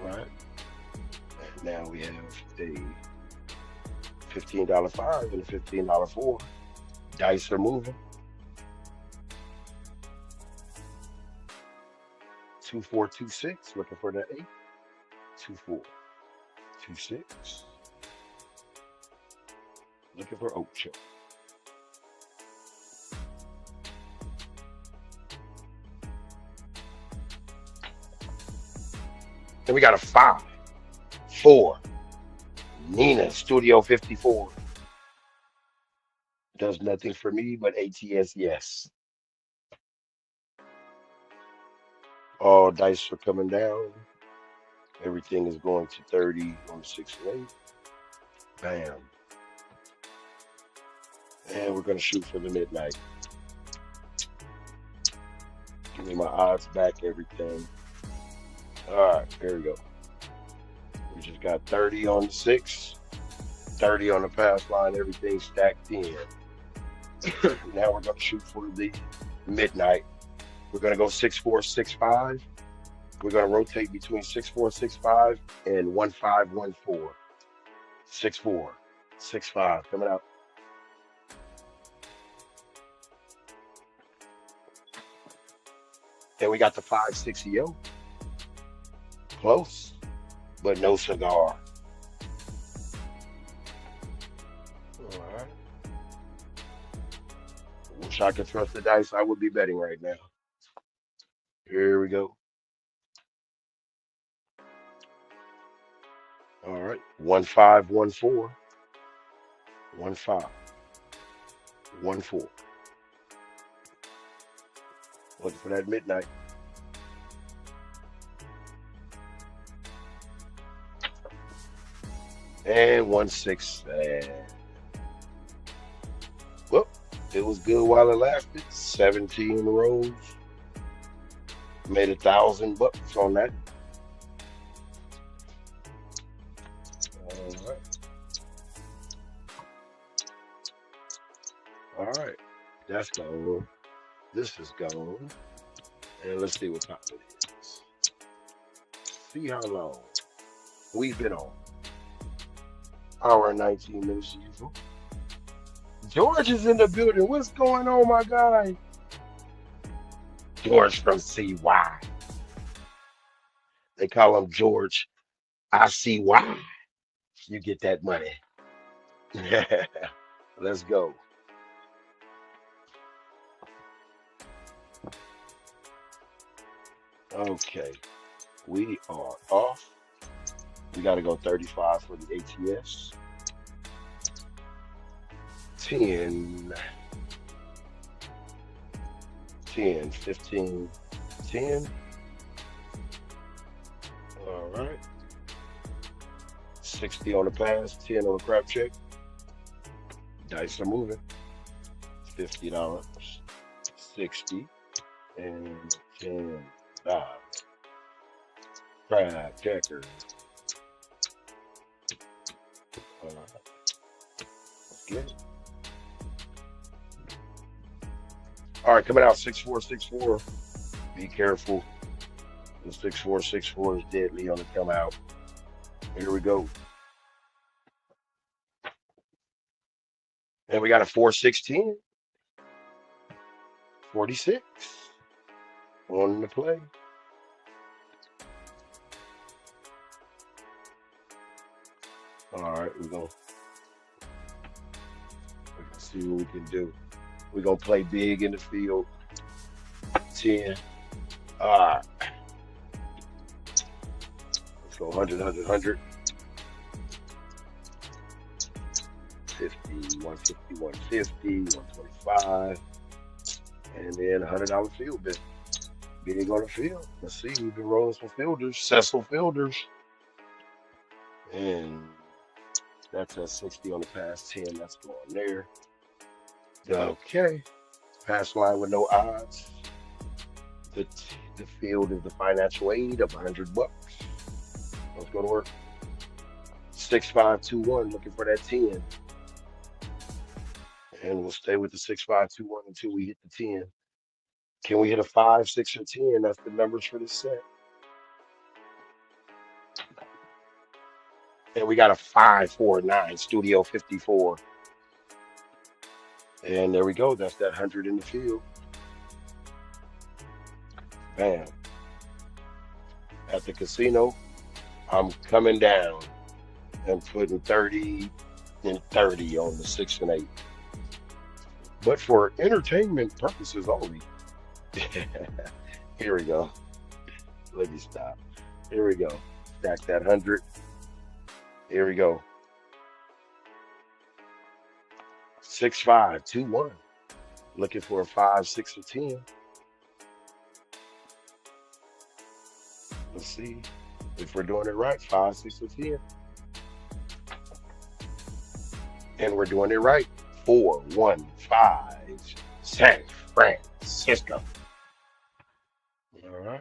All right. And now we have a $15 5 and a $15 4. Dice are moving. 2-4-2-6. Looking for that 8. 2-4-2-6. Looking for Ocho. And we got a 5, 4. Nina, Studio 54. Does nothing for me but ATS, yes. All dice are coming down. Everything is going to 30 on the 6 and 8. Bam. And we're going to shoot for the midnight. Give me my odds back, everything. All right, here we go. We just got 30 on the 6, 30 on the pass line, everything stacked in. Now we're going to shoot for the midnight. We're going to go 6-4, 6-5. We're going to rotate between 6-4, 6-5 and 1-5, 1-4. 6-4, 6-5 coming out. And we got the 5-6 EO. Close, but no cigar. All right. Wish I could trust the dice. I would be betting right now. Here we go. All right. 1-5, 1-4. 1-5. 1-4. Looking for that midnight. And 1-6. Well, it was good while it lasted. 17 rolls. Made $1,000 on that. All right. All right. That's gone. This is gone. And let's see what time it is. See how long we've been on. Hour and 19 minutes as usual. George is in the building. What's going on, my guy? George from CY. They call him George. I see why you get that money. Let's go. Okay, we are off. We got to go 35 for the ATS. 10, 10, 15, 10. All right. 60 on the pass, 10 on the crap check. Dice are moving. $50, 60, and 10. Crab checker. All right. Let's get it. All right, coming out 6-4, 6-4. Be careful. The 6-4, 6-4 is deadly on the come out. Here we go. And we got a 4-6-10. 46 on the play. All right, we're gonna see what we can do. We're gonna play big in the field. 10. All right. Let's go 100, 100, 100. 50, 150, 150, 125. And then $100 field bid. Big on the field. Let's see. We've been rolling some fielders. Cecil fielders. And that's a 60 on the pass, 10. That's going there. Okay. Pass line with no odds. The field is the financial aid of $100. Let's go to work. 6-5-2-1. Looking for that 10. And we'll stay with the 6-5-2-1 until we hit the 10. Can we hit a 5, 6, or 10? That's the numbers for this set. And we got a 5-4-9, Studio 54. And there we go. That's that 100 in the field. Bam. At the casino, I'm coming down and putting 30 and 30 on the 6 and 8. But for entertainment purposes only. Here we go. Let me stop. Here we go. Stack that 100. Here we go. 6, 5, 2, 1. Looking for a 5, 6, or 10. Let's see if we're doing it right. 5, 6, or 10. And we're doing it right. 4, 1, 5. San Francisco. All right.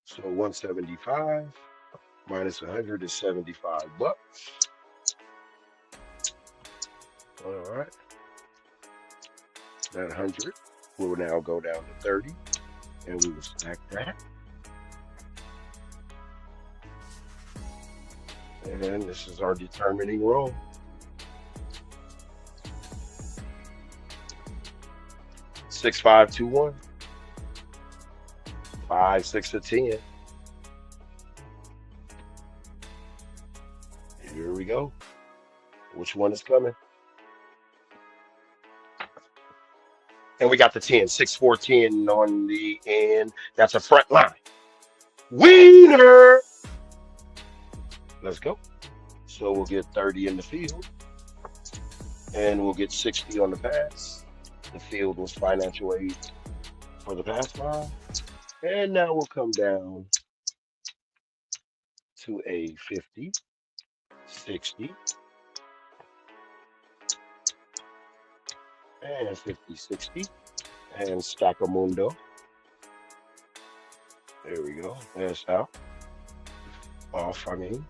So 175 minus 100 is 75 bucks. All right. That 100 will now go down to 30, and we will stack that. And this is our determining roll. 6, 5, 2, 1. 5, 6, or 10. Here we go. Which one is coming? And we got the 10. 6, 4, 10 on the end. That's a front line. Wiener! Let's go. So we'll get 30 in the field. And we'll get 60 on the pass. The field was financial aid for the pass line. And now we'll come down to a 50, 60, and 50, 60, and stack a mundo. There we go. That's out. Off, I mean.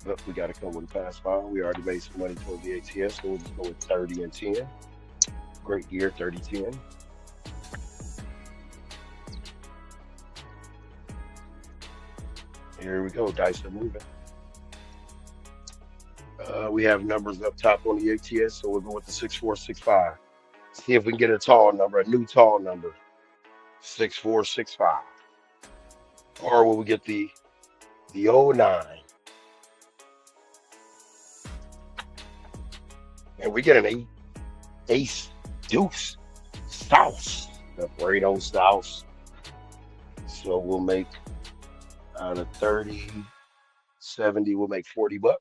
But we got to come with a pass line. We already made some money toward the ATS, so we'll just go with 30 and 10. Great year, 30, 10. Here we go. Dice are moving. We have numbers up top on the ATS, so we'll go with the 6, 4, 6, 5. See if we can get a tall number, a new tall number. 6, 4, 6, 5. Or will we get the 09? And we get an ace deuce sauce. The Fredo sauce. So we'll make out of 30, 70, we'll make 40 bucks.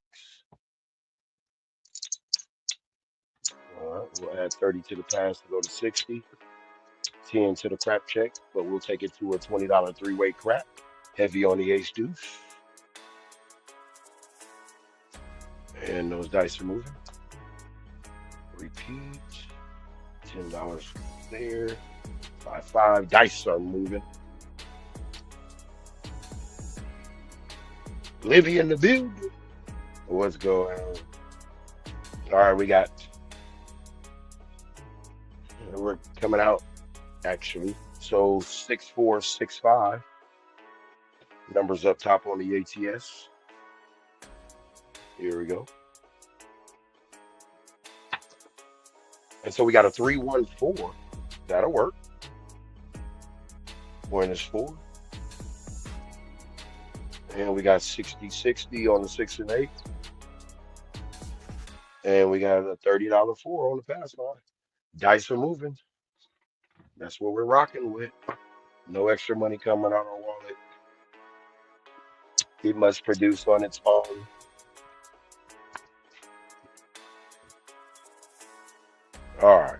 All right, we'll add 30 to the pass to go to 60, 10 to the crap check, but we'll take it to a $20 three-way crap. Heavy on the ace deuce. And those dice are moving. Repeat. $10 there. 5, 5. Dice are moving. Livy in the building. What's going on? All right, we're coming out actually. So 6, 4, 6, 5. Numbers up top on the ATS. Here we go. And so we got a 3, 1, 4. That'll work. Point is 4. And we got 60, 60 on the 6 and 8. And we got a $30 4 on the pass line. Dice are moving. That's what we're rocking with. No extra money coming out of our wallet. It must produce on its own. All right.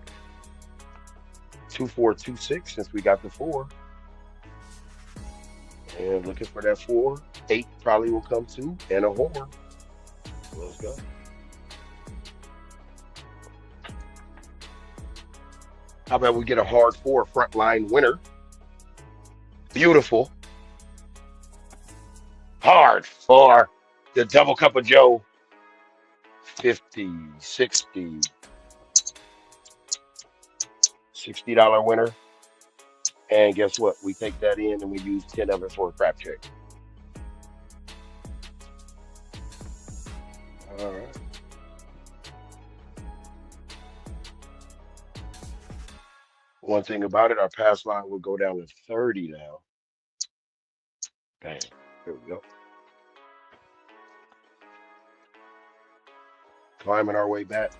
2, 4, 2, 6 since we got the 4. And looking for that 4. 8 probably will come too. And a horn. Let's go. How about we get a hard 4 frontline winner? Beautiful. Hard 4. The double cup of Joe. 50, 60. $60 winner. And guess what? We take that in and we use 10 of it for a crap check. All right. One thing about it, our pass line will go down to 30 now. Bang. There we go. Climbing our way back.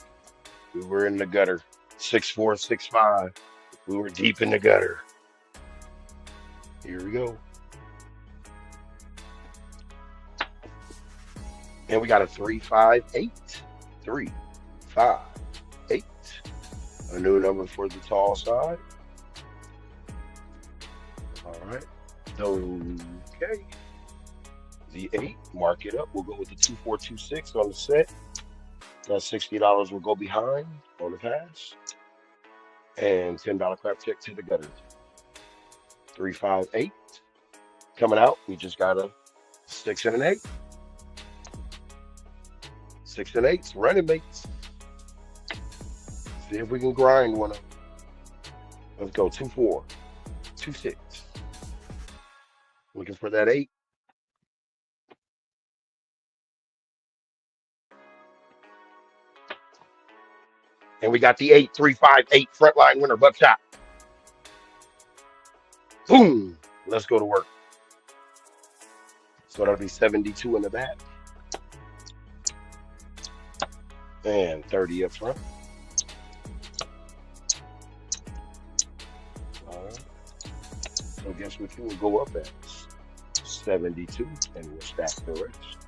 We were in the gutter. 6, 4, 6, 5. We were deep in the gutter. Here we go. And we got a 358. 358. A new number for the tall side. All right. Okay. The 8, mark it up. We'll go with the 2426 on the set. That $60 will go behind on the pass. And $10 crap check to the gutter. 358. Coming out, we just got a 6 and an 8. 6 and 8's running mates. See if we can grind one of them. Let's go 2-4, 2-6. Looking for that 8. And we got the 8-3-5-8 frontline winner, buckshot. Boom. Let's go to work. So that'll be 72 in the back. And 30 up front. All right. So guess what you will go up at? 72, and we'll stack the rest.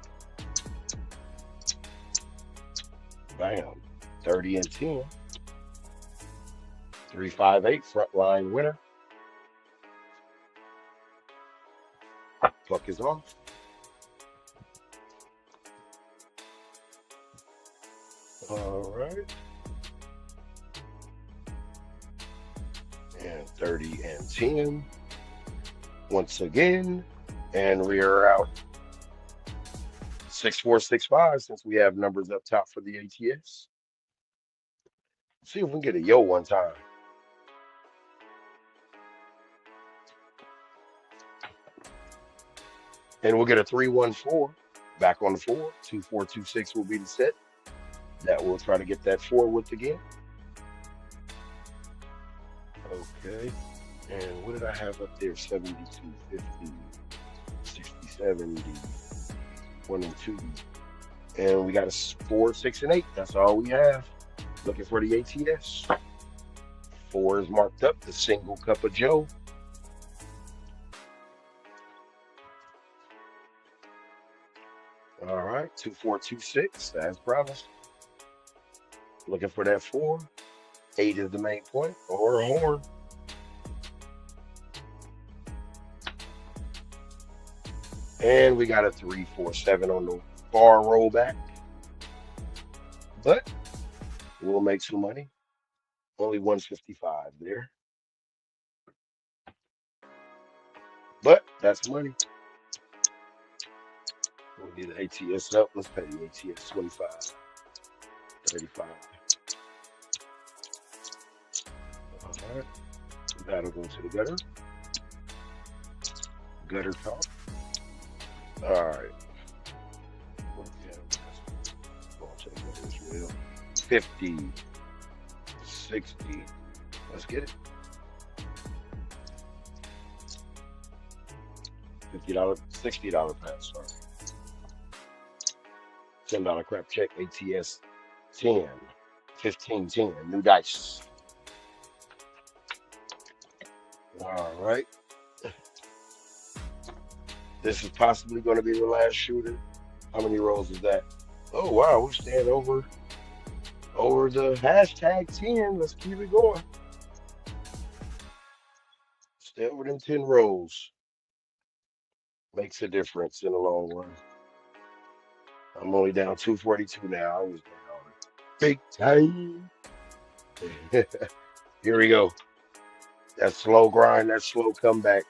Bam. 30 and 10. 3-5-8 frontline winner. Puck is off. All right. And 30 and 10. Once again. And we are out 6-4-6-5 since we have numbers up top for the ATS. See if we can get a yo one time. And we'll get a 3-1-4 back on the 4. 2-4-2-6 will be the set. That we'll try to get that 4 with again. Okay. And what did I have up there? 72, 50, 60, 70, 1 and 2. And we got a 4, 6, and 8. That's all we have. Looking for the ATS. 4 is marked up. The single cup of Joe. All right. 2-4-2-6 as promised. Looking for that 4. 8 is the main point or a horn. And we got a 3-4-7 on the far rollback. But we'll make some money. Only 155 there. But that's money. We'll get the ATS up. Let's pay the ATS 25, 35. All right. That'll go to the gutter. Gutter top. All right. Okay. 50, 60. Let's get it. $50, $60 pass. Sorry. $10 crap check. ATS 10, 15, 10. New dice. All right. This is possibly going to be the last shooter. How many rolls is that? Oh wow, we're staying over the hashtag 10. Let's keep it going. Stay over them 10 rolls. Makes a difference in the long run. I'm only down 242 now. I was down big time. Here we go. That slow grind, that slow comeback.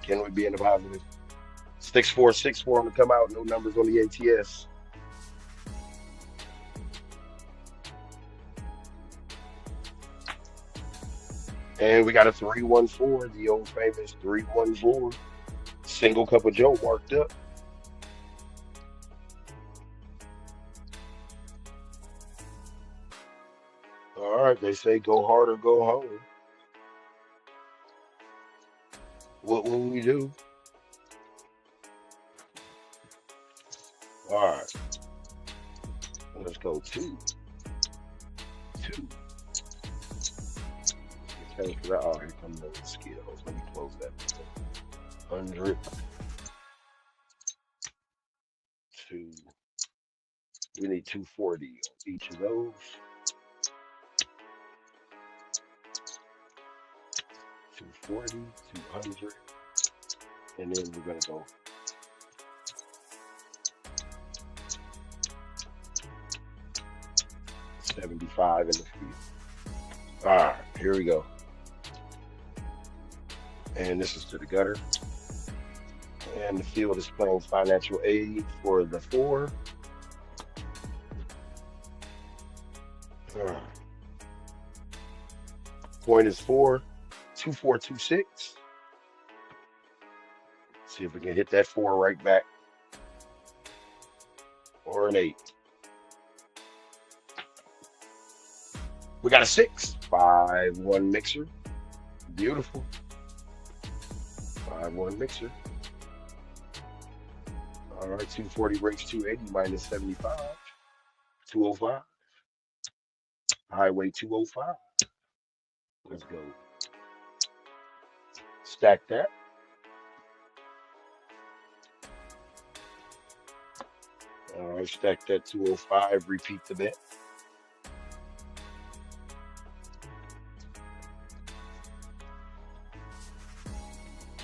Can we be in the positive? 6-4-6 on to come out. No numbers on the ATS. And we got a 3-1-4, the old famous 3-1-4. Single cup of Joe marked up. All right, they say go hard or go home. What will we do? All right. Let's go 2. 2. Oh, here come the mosquitoes. Let me close that. 100 to, we need 240 on each of those. 240, 200, and then we're gonna go 75 in the field. All right, here we go. And this is to the gutter. And the field is playing financial aid for the 4. All right. Point is 4, 2426. See if we can hit that 4 right back. Or an 8. We got a 6. 5-1 mixer. Beautiful. 5-1 mixer. All right, 240 breaks 280 minus 75. 205. Highway 205. Let's go. Stack that. All right, stack that 205. Repeat the bet.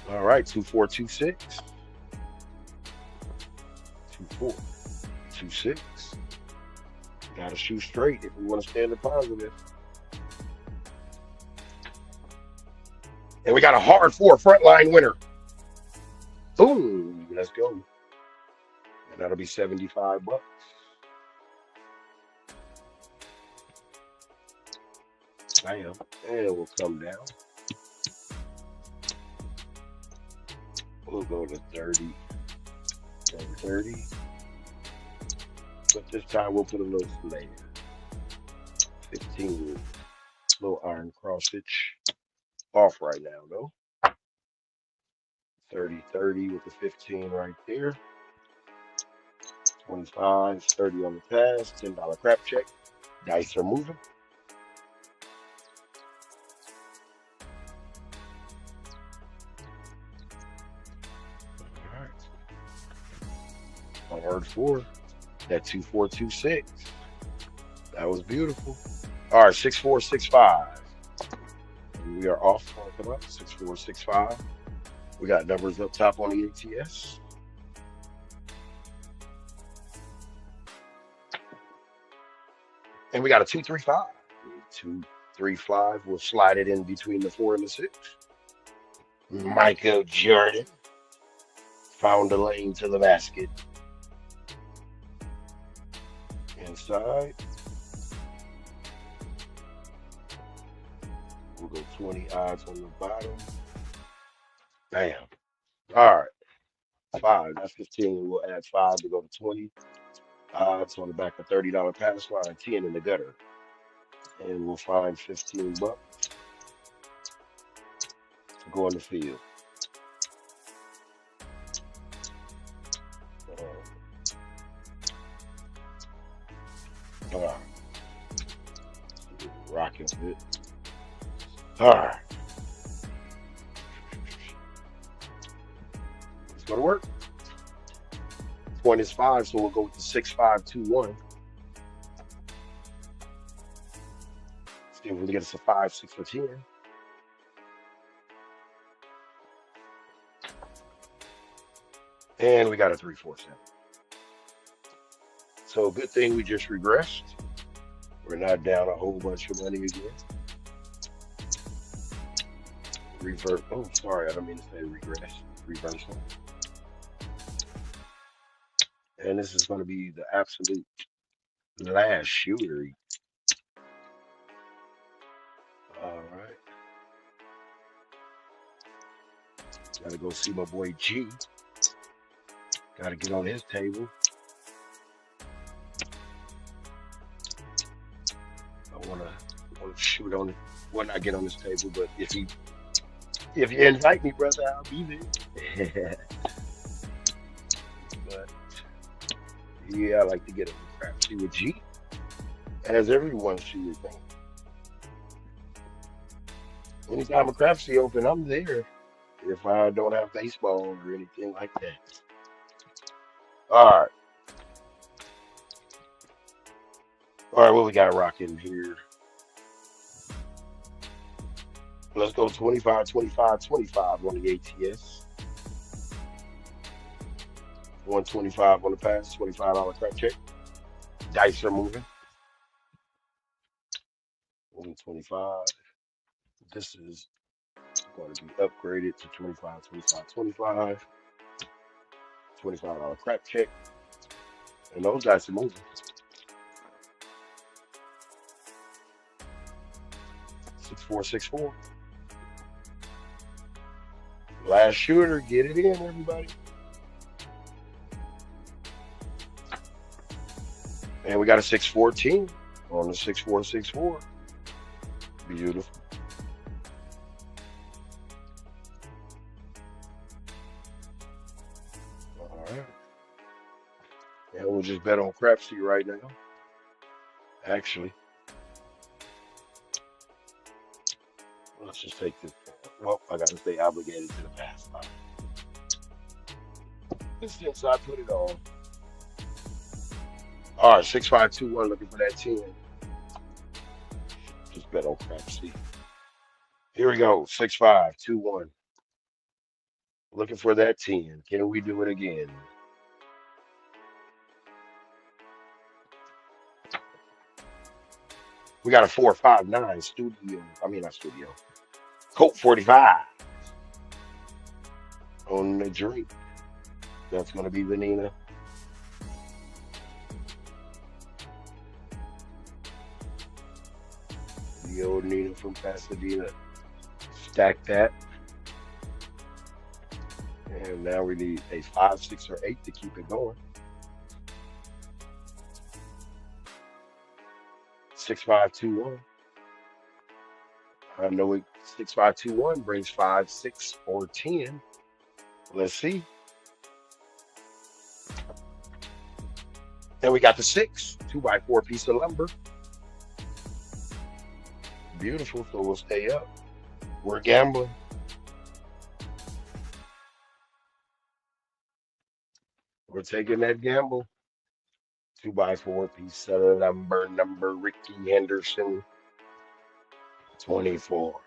All right, 2426. 2426. Gotta shoot straight if we want to stay in the positive. And we got a hard 4 frontline winner. Boom, let's go. And that'll be $75. Bam, and we'll come down. We'll go to 30 and 30. But this time we'll put a little flare. 15. Little iron crossage. Off right now though. 30-30 with the 15 right there. 25, 30 on the pass, $10 crap check. Dice are moving. All right. Hard 4. That 2426. That was beautiful. All right, 6465. We are off talking about 6465. We got numbers up top on the ATS. And we got a 235. 235. We'll slide it in between the 4 and the 6. Michael Jordan found a lane to the basket. Inside. We'll go 20 odds on the bottom. Bam. All right. 5. That's 15. We'll add 5 to go to 20. Odds on the back of $30 pass line, 10 in the gutter. And we'll find $15 to go on the field. All right. Rocking a bit. All right. Let's go to work. Point is 5, so we'll go with the 6-5-2-1. See if we can get us a 5, 6, or 10. And we got a 3-4-7. So good thing we just regressed. We're not down a whole bunch of money again. Revert. Oh, sorry, I don't mean to say regress. Reversal. And this is going to be the absolute last shooter. All right. Got to go see my boy G. Got to get on his table. I want to shoot on it. Well, not get on this table, but if you invite me, brother, I'll be there. But yeah, I like to get a Crapsee with G, as everyone should think. Anytime a Crapsee open, I'm there. if I don't have baseball or anything like that. All right. All right, what we got rocking here? Let's go 25, 25, 25 on the ATS. 125 on the pass, $25 crack check. Dice are moving. 125. This is going to be upgraded to 25, 25, 25. $25 crack check. And those dice are moving. 6464. Last shooter, get it in, everybody. And we got a 614 on the 6464. Beautiful. All right. And we'll just bet on Crapsee right now. Actually, let's just take this. Well, I got to stay obligated to the pass line. Since I put it on. All right, 6521 looking for that 10. Just bet on Crapsee. Here we go, 6521. Looking for that 10. Can we do it again? We got a 459 studio. I mean, not studio. Colt 45 on the drink. That's going to be Vanina. The old Nina from Pasadena. Stack that. And now we need a 5, 6, or 8 to keep it going. 6521. I know it 6521 brings 5, 6, or 10. Let's see. Then we got the 6, 2x4 piece of lumber. Beautiful, so we'll stay up. We're gambling. We're taking that gamble. 2x4 piece of lumber, number Ricky Henderson, 24.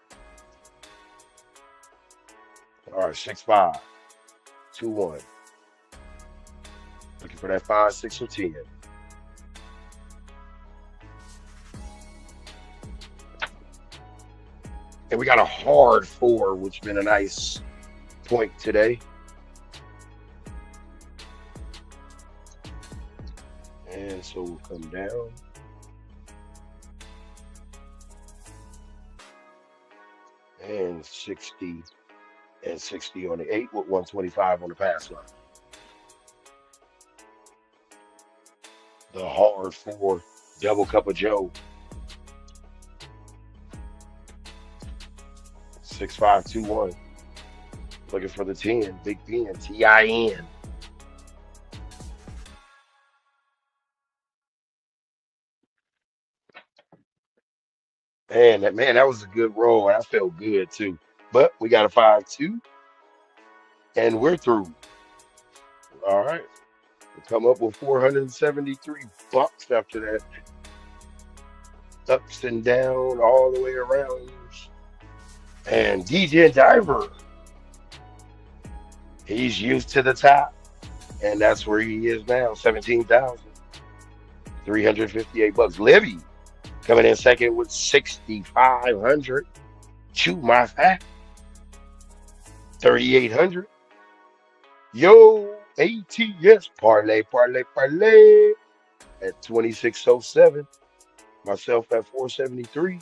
All right, 6-5, 2-1. Looking for that 5, 6, or 10. And we got a hard 4, which has been a nice point today. And so we'll come down. And 60 and 60 on the 8 with 125 on the pass line. The hard 4, double cup of Joe. 6521. Looking for the 10, Big Pen, TIN. Man, that was a good roll, and I felt good too. But we got a 5-2, and we're through. All right, we come up with $473 after that. Ups and down all the way around. And DJ Diver, he's used to the top, and that's where he is now, $17,358. Libby coming in second with 6,500. Chew my fat, 3,800. Yo, ATS parlay at 2607. Myself at 473.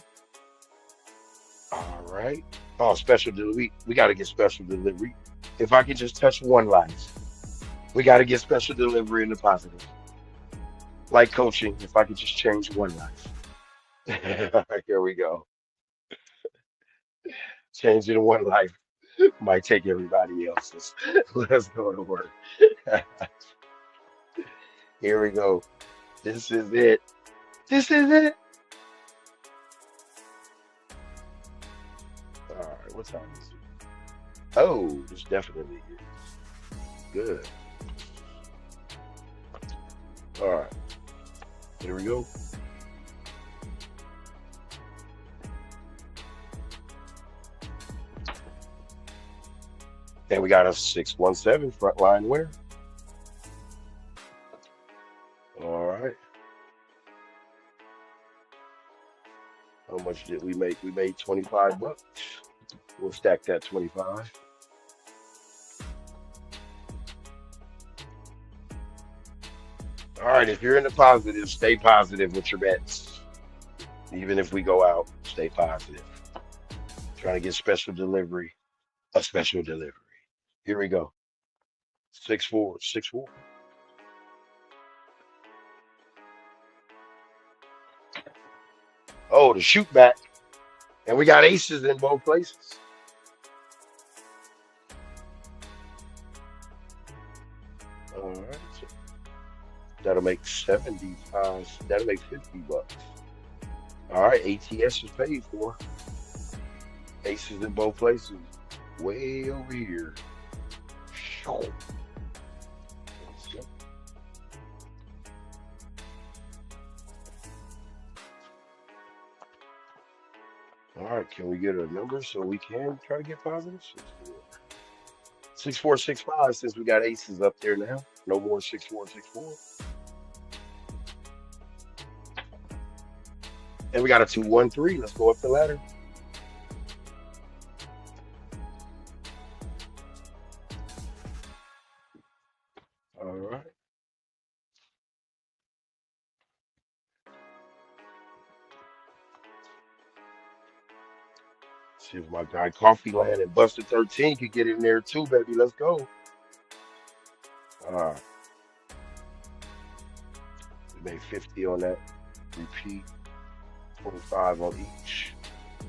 All right. Oh, special delivery. We got to get special delivery. If I could just touch one life, we got to get special delivery in the positive. Like coaching, if I could just change one life. Here we go. Changing one life might take everybody else's. Let's go to work. Here we go. This is it. This is it. All right, what time is it? Oh, this definitely is good. All right, here we go. And we got a 617 frontline winner. All right. How much did we make? We made 25 bucks. We'll stack that 25. All right, if you're in the positive, stay positive with your bets. Even if we go out, stay positive. Trying to get special delivery, a special delivery. Here we go. 6-4, 6-4. Oh, the shoot back. And we got aces in both places. All right. So that'll make 70. That'll make 50 bucks. All right. ATS is paid for. Aces in both places. Way over here. All right, can we get a number so we can try to get positive? 6465 since we got aces up there now. No more 6464. And we got a 213. Let's go up the ladder. All right. See if my guy Coffee Land and Buster 13 could get in there too, baby. Let's go. All right. We made 50 on that. Repeat. 25 on each.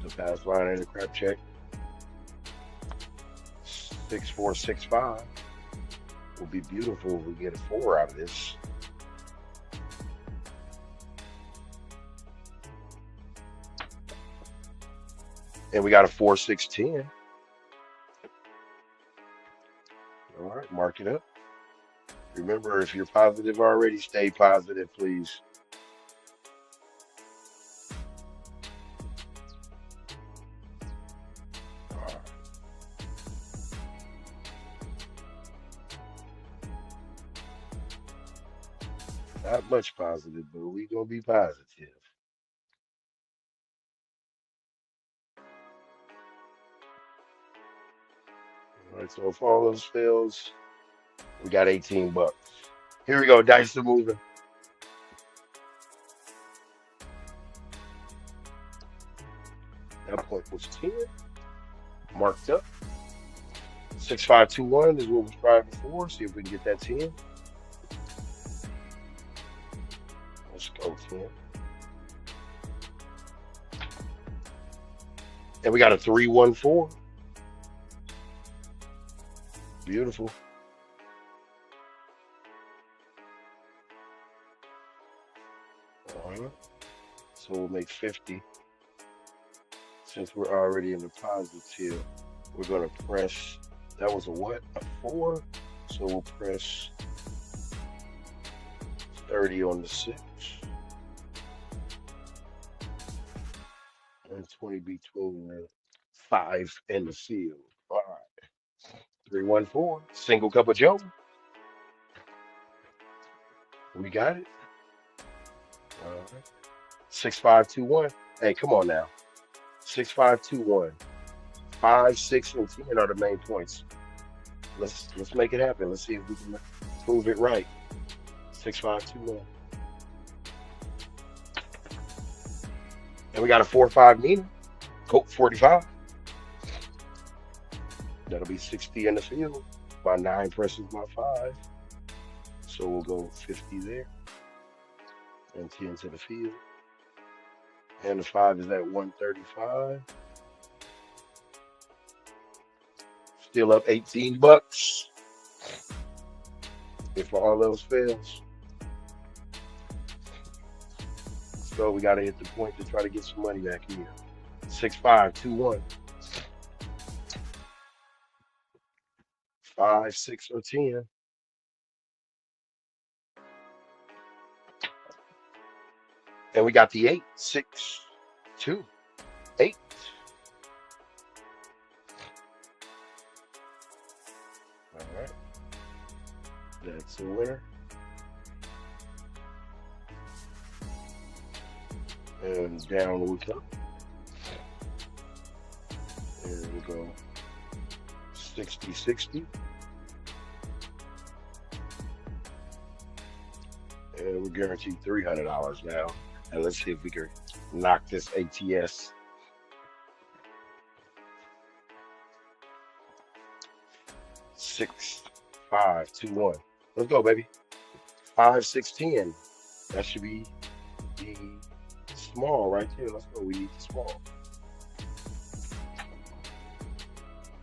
The pass line and the crap check. 6465 will be beautiful if we get a 4 out of this. And we got a 4-6-10. All right, mark it up. Remember, if you're positive already, stay positive, please. All right. Not much positive, but we gonna be positive. All right, so if all those fails, we got 18 bucks. Here we go, dice are moving. That point was 10. Marked up. 6521 is what we tried before. See if we can get that 10. Let's go 10. And we got a 314. Beautiful. All right. So we'll make 50. Since we're already in the positive, we're going to press, that was a what? A 4? So we'll press 30 on the 6. And 20 between the 5 and the field. All right. 314, single cup of Joe. We got it. All right. 6521. Hey, come on now. 6521. 5, 6, and 10 are the main points. Let's make it happen. Let's see if we can prove it right. 6521. And we got a 4-5 Nina. Coke 45. That'll be 60 in the field. My 9 presses my 5. So we'll go 50 there. And 10 to the field. And the 5 is at 135. Still up 18 bucks. If all else fails. So we got to hit the point to try to get some money back here. 6521. 5, 6, or 10. And we got the 8, 6, 2, 8. All right. That's a winner. And down we come. And we go 60, 60. And we're guaranteed $300 now. And let's see if we can knock this ATS. 6, 5, 2, 1. Let's go, baby. 5, 6, 10. That should be the small right there. Let's go. We need the small.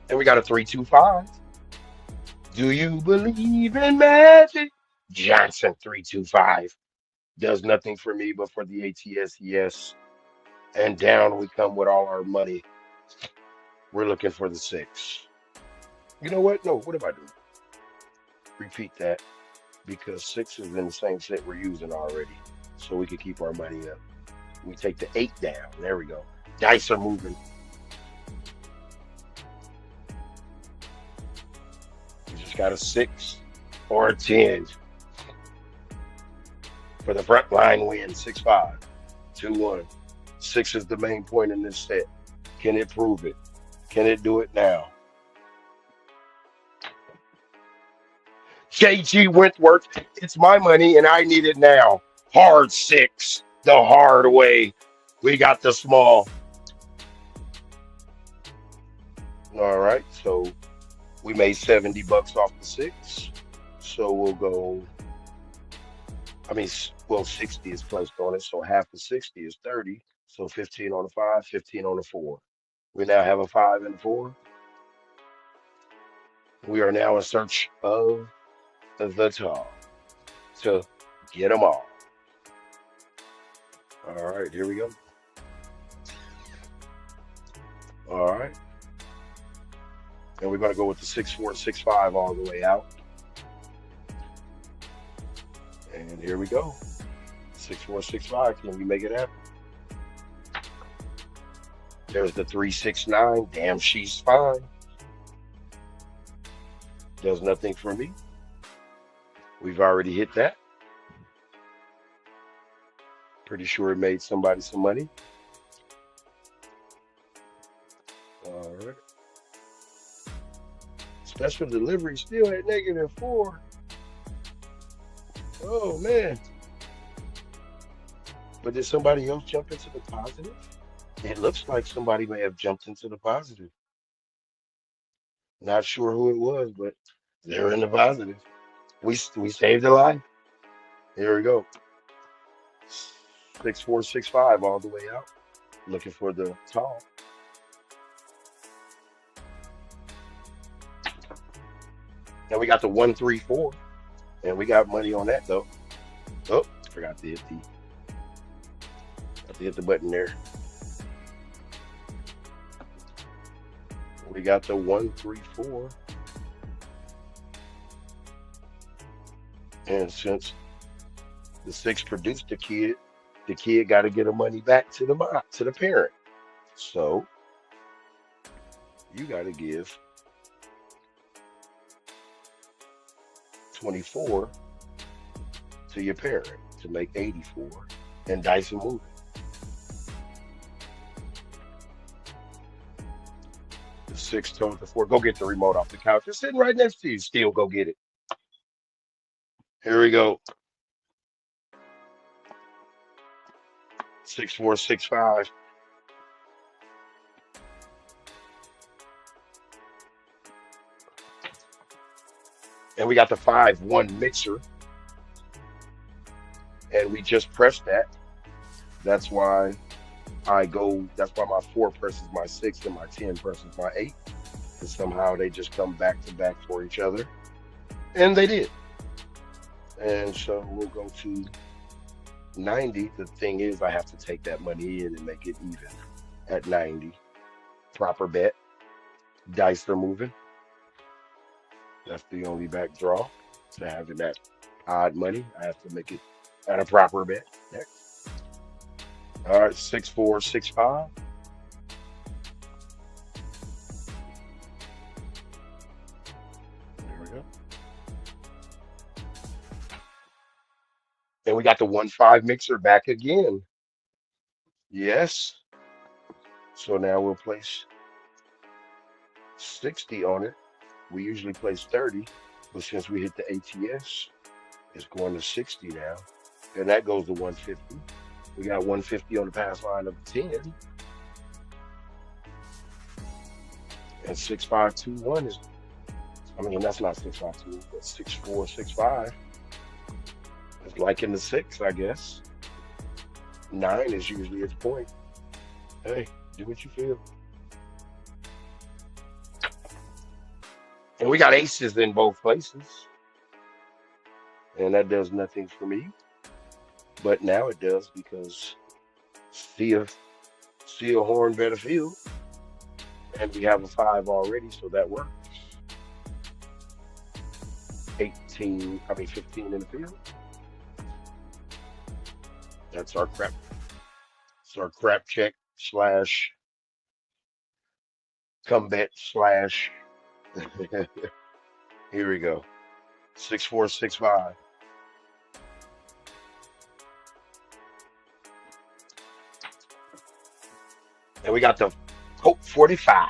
And we got a 3, 2, 5. Do you believe in magic? Johnson 3, 2, 5. Does nothing for me, but for the ATS, yes. And down we come with all our money. We're looking for the 6. You know what? No, what am I doing? Repeat that, because 6 is in the same set we're using already. So we can keep our money up. We take the 8 down. There we go. Dice are moving. We just got a 6 or a 10. For the front line win, 6, 5, 2, 1. 6 is the main point in this set. Can it prove it? Can it do it now? JG Wentworth, it's my money and I need it now. Hard 6, the hard way. We got the small. All right, so we made $70 off the 6. So we'll go, well, 60 is placed on it, so half of 60 is 30. So 15 on the 5, 15 on the 4. We now have a 5 and a 4. We are now in search of the top to get them all. All right, here we go. All right. And we're going to go with the 6, 4, 6, 5 all the way out. And here we go. 6, 4, 6, 5. Can we make it happen? There's the 3, 6, 9. Damn, she's fine. Does nothing for me. We've already hit that. Pretty sure it made somebody some money. All right. Special delivery still at -4. Oh, man. But did somebody else jump into the positive? It looks like somebody may have jumped into the positive. Not sure who it was, but they're in the positive. We saved a life. Here we go. 6, 4, 6, 5 all the way out. Looking for the tall. And we got the 1, 3, 4. And we got money on that though. Oh, forgot to hit the button there. We got the 1, 3, 4. And since the 6 produced the kid got to get the money back to the parent. So you got to give 24 to your parent to make 84, and dice are moving. The 6 told the 4, go get the remote off the couch. It's sitting right next to you. Still go get it. Here we go. 6, 4, 6, 5. And we got the 5, 1 mixer. And we just pressed that. That's why my 4 presses my 6 and my 10 presses my 8. And somehow they just come back to back for each other. And they did. And so we'll go to 90. The thing is, I have to take that money in and make it even at 90. Proper bet. Dice are moving. That's the only back draw. To having that odd money, I have to make it at a proper bet. Next. All right, 6465. There we go. And we got the 1-5 mixer back again. Yes. So now we'll place 60 on it. We usually place 30, but since we hit the ATS, it's going to 60 now. And that goes to 150. We got 150 on the pass line of 10. And 6521 is, I mean, that's not 6521, but 6465 is like in the 6, I guess. 9 is usually its point. Hey, do what you feel. And we got aces in both places. And that does nothing for me. But now it does because see a horn better field. And we have a 5 already, so that works. 15 in the field. That's our crap. It's our crap check slash come bet slash. Here we go. 6465. And we got the Coke 45.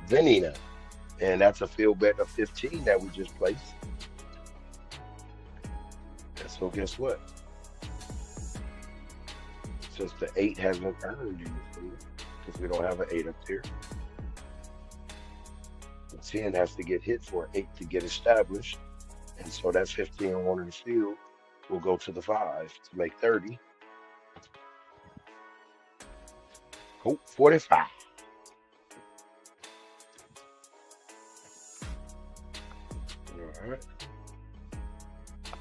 Vanina. And that's a field bet of 15 that we just placed. And so guess what? Since the 8 hasn't earned anything, because we don't have an 8 up here, the 10 has to get hit for an 8 to get established. And so that's 15 on one in the field. We'll go to the 5 to make 30. Coke 45. All right.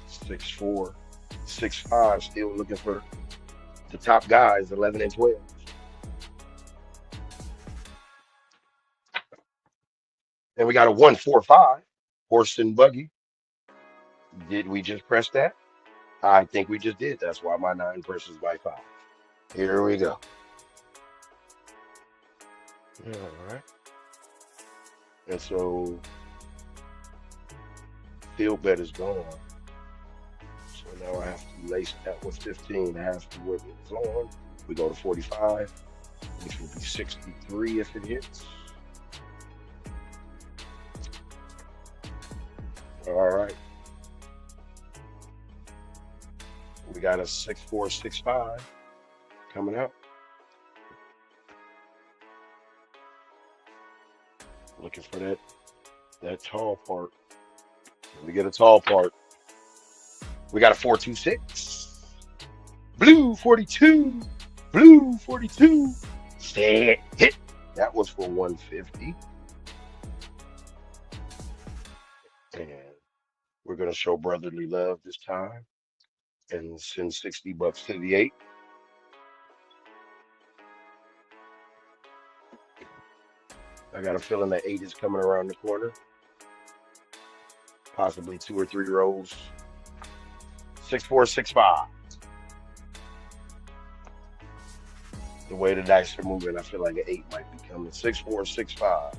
6-4, 6-5. Still looking for the top guys, 11 and 12. And we got a 1-4-5. Horse and buggy. Did we just press that? I think we just did. That's why my 9 presses by 5. Here we go. All right. And so field bet is gone. So now I have to lace that with 15. I have to with it's on. We go to 45, which will be 63 if it hits. All right. We got a 6-4-6-5 coming out. Looking for that tall part. We get a tall part. We got a 4-2-6. Blue 42. Blue 42. Set hit. That was for 150. And we're gonna show brotherly love this time and send 60 bucks to the 8. I got a feeling that 8 is coming around the corner. Possibly 2 or 3 rows. 6-4-6-5. The way the dice are moving, I feel like an 8 might be coming. 6-4-6-5.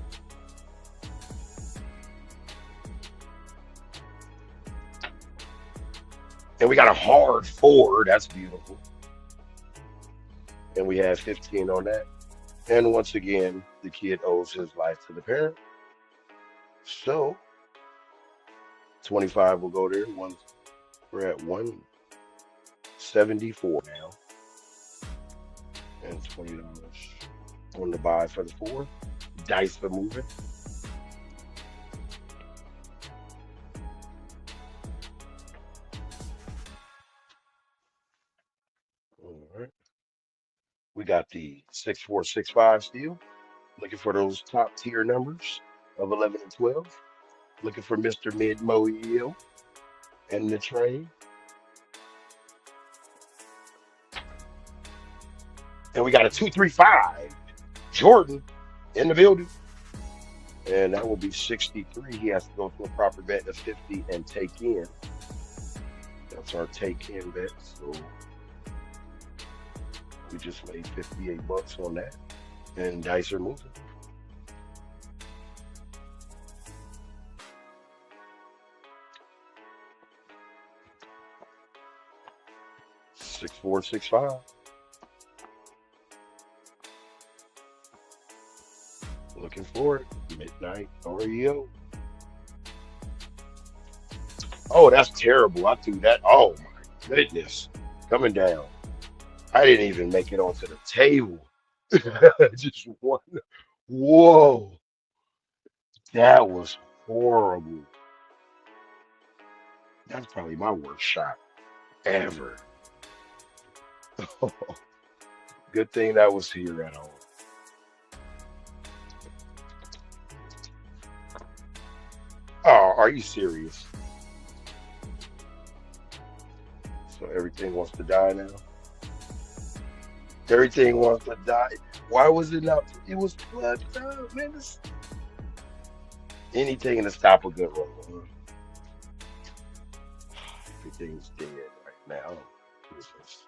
And we got a hard 4. That's beautiful. And we have 15 on that. And once again, the kid owes his life to the parent. So 25 will go there. We're at 174 now. And $20 on the buy for the 4. Dice for moving. All right. We got the 6-4-6-5 still. Looking for those top tier numbers of 11 and 12. Looking for Mr. Mid-Mo and the train. And we got a 2-3-5. Jordan in the building. And that will be 63. He has to go to a proper bet of 50 and take in. That's our take in bet. So we just made 58 bucks on that. And dice are moving. 6465. Looking for it. Midnight Oreo. Oh, that's terrible. I threw that. Oh my goodness. Coming down. I didn't even make it onto the table. Just one. Whoa. That was horrible. That's probably my worst shot ever. Good thing that was here at home. Oh, are you serious? So everything wants to die now? Everything wants to die. Why was it not? It was plugged up, man. Anything to stop a good roll. Huh? Everything's dead right now.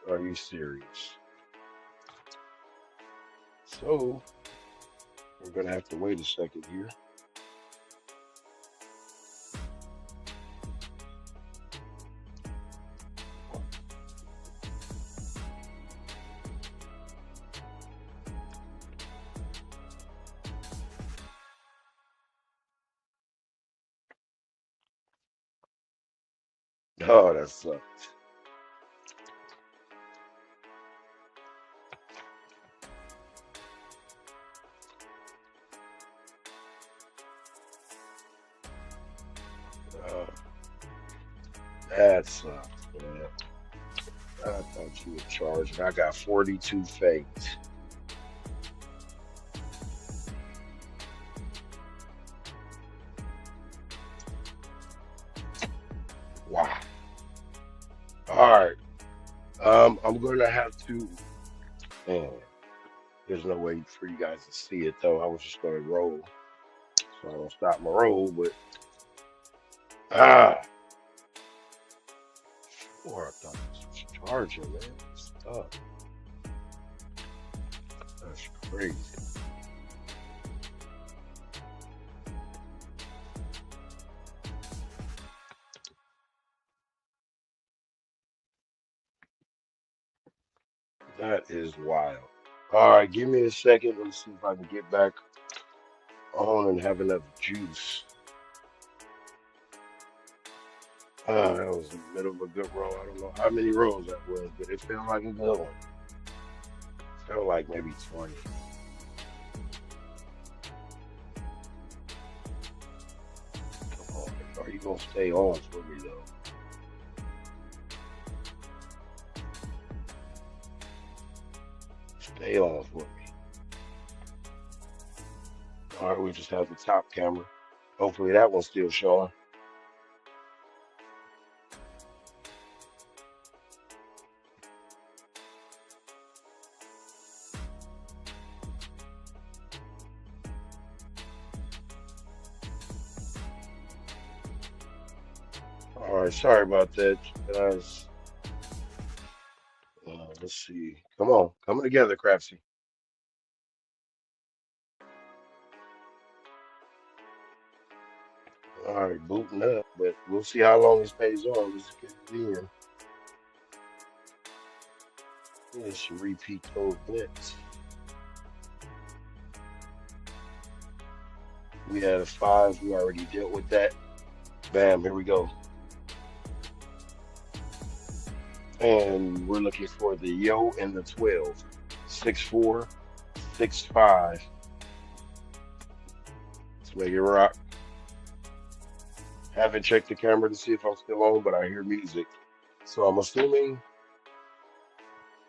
Are you serious? So we're gonna have to wait a second here. Oh, that sucks. Uh, that sucks, man. I thought you were charging. I got 42 fakes. Wow. All right. I'm gonna have to. Man, there's no way for you guys to see it though. I was just gonna roll, so I don't stop my roll. But ah, or I thought this was charging, man. It's tough. That's crazy. That is wild. All right, give me a second. Let's see if I can get back on and have enough juice. That was in the middle of a good roll. I don't know how many rolls that was, but it felt like a good one. Felt like maybe 20. Come on, are you gonna stay on for me though? Stay on for me. All right, we just have the top camera. Hopefully that one's still showing. All right, sorry about that, guys. Let's see. Come on, coming together, Crapsee. All right, booting up, but we'll see how long this pays on. Let's get it in. Let's repeat those bets. We had a 5. We already dealt with that. Bam, here we go. And we're looking for the yo and the 12. 6-4, 6-5. Let's make it rock. Haven't checked the camera to see if I'm still on, but I hear music. So I'm assuming.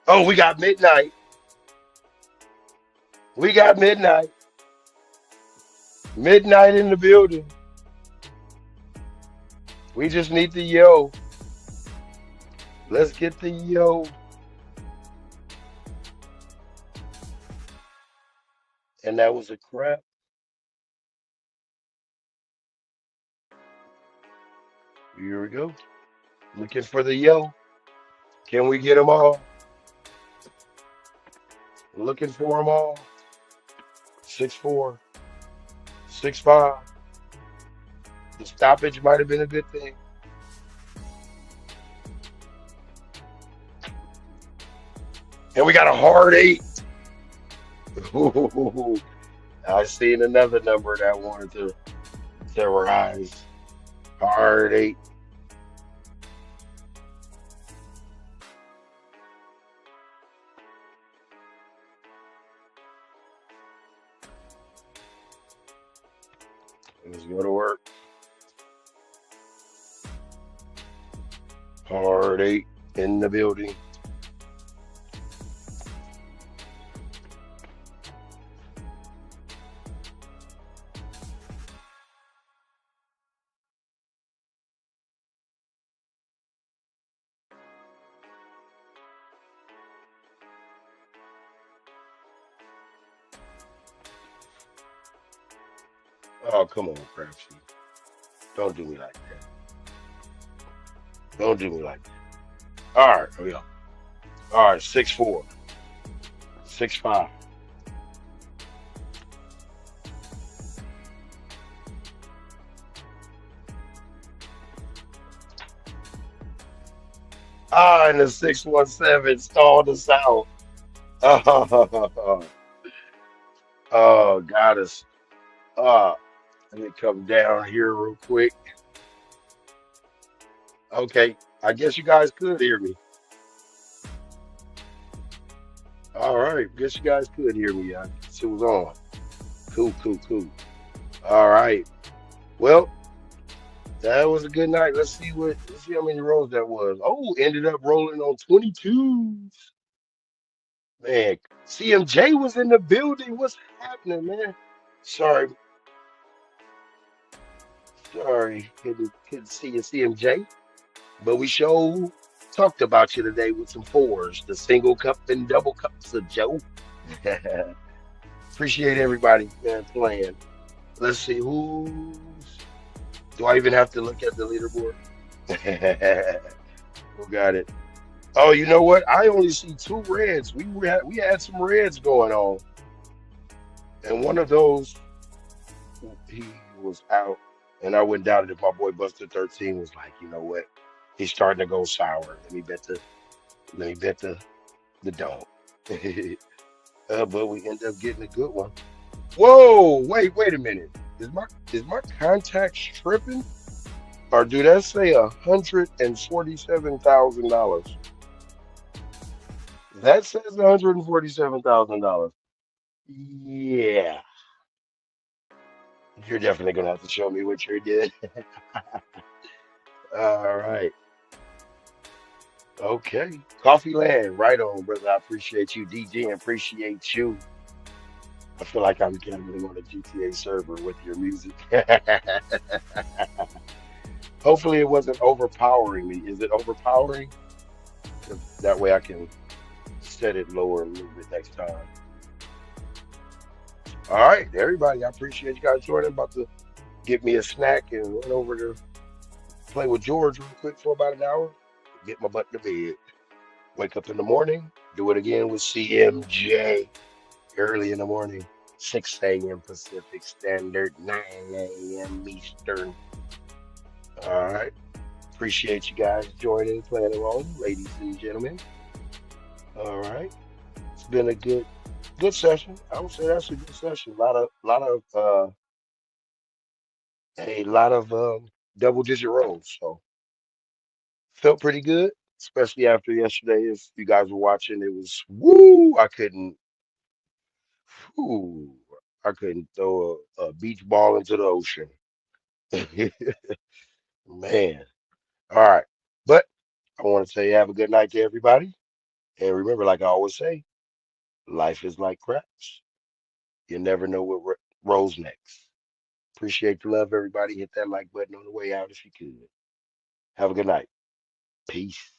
Oh, we got midnight. We got midnight. Midnight in the building. We just need the yo. Let's get the yo. And that was a crap. Here we go. Looking for the yo. Can we get them all? Looking for them all. 6'4", 6'5". The stoppage might have been a good thing. And we got a hard eight. Ooh, I seen another number that wanted to rise. Hard eight. Let's go to work. Hard eight in the building. Oh, come on, Crapsee. Don't do me like that. Don't do me like that. All right, here we go. All right, 6'4", 6'5". Ah, and the 617 stalled us out. Oh, oh, got us. Let me come down here real quick. Okay, I guess you guys could hear me. All right, guess you guys could hear me. I guess it was on. Cool, cool, cool. All right. Well, that was a good night. Let's see how many rolls that was. Oh, ended up rolling on 22s. Man, CMJ was in the building. What's happening, man? Sorry, sorry, couldn't see you, CMJ. But we sure talked about you today with some fours, the single cup and double cups of Joe. Appreciate everybody, man, playing. Let's see who's. Do I even have to look at the leaderboard? Who got it? Oh, you know what? I only see two reds. We had some reds going on, and one of those he was out, and I went down, and if my boy Buster 13 was like, you know what? He's starting to go sour. Let me bet the don't. But we end up getting a good one. Whoa, wait a minute. Is my contacts tripping? Or do that say $147,000? That says $147,000. Yeah, you're definitely gonna have to show me what you did. All right. Okay. Coffee Land, right on, brother. I appreciate you. DJ, appreciate you. I feel like I'm gambling on a GTA server with your music. Hopefully it wasn't overpowering me. Is it overpowering? 'Cause that way I can set it lower a little bit next time. All right, everybody. I appreciate you guys joining. About to get me a snack and run over to play with George real quick for about an hour. Get my butt to bed. Wake up in the morning. Do it again with CMJ early in the morning. 6 a.m. Pacific Standard, 9 a.m. Eastern. All right. Appreciate you guys joining, playing along, ladies and gentlemen. All right. It's been a good session. I would say that's a good session. A lot of double digit rolls. So felt pretty good, especially after yesterday. If you guys were watching, it was woo. Whew, I couldn't throw a beach ball into the ocean. Man. All right. But I want to say have a good night to everybody. And remember, like I always say, life is like craps. You never know what rolls next. Appreciate the love, everybody. Hit that like button on the way out if you could. Have a good night. Peace.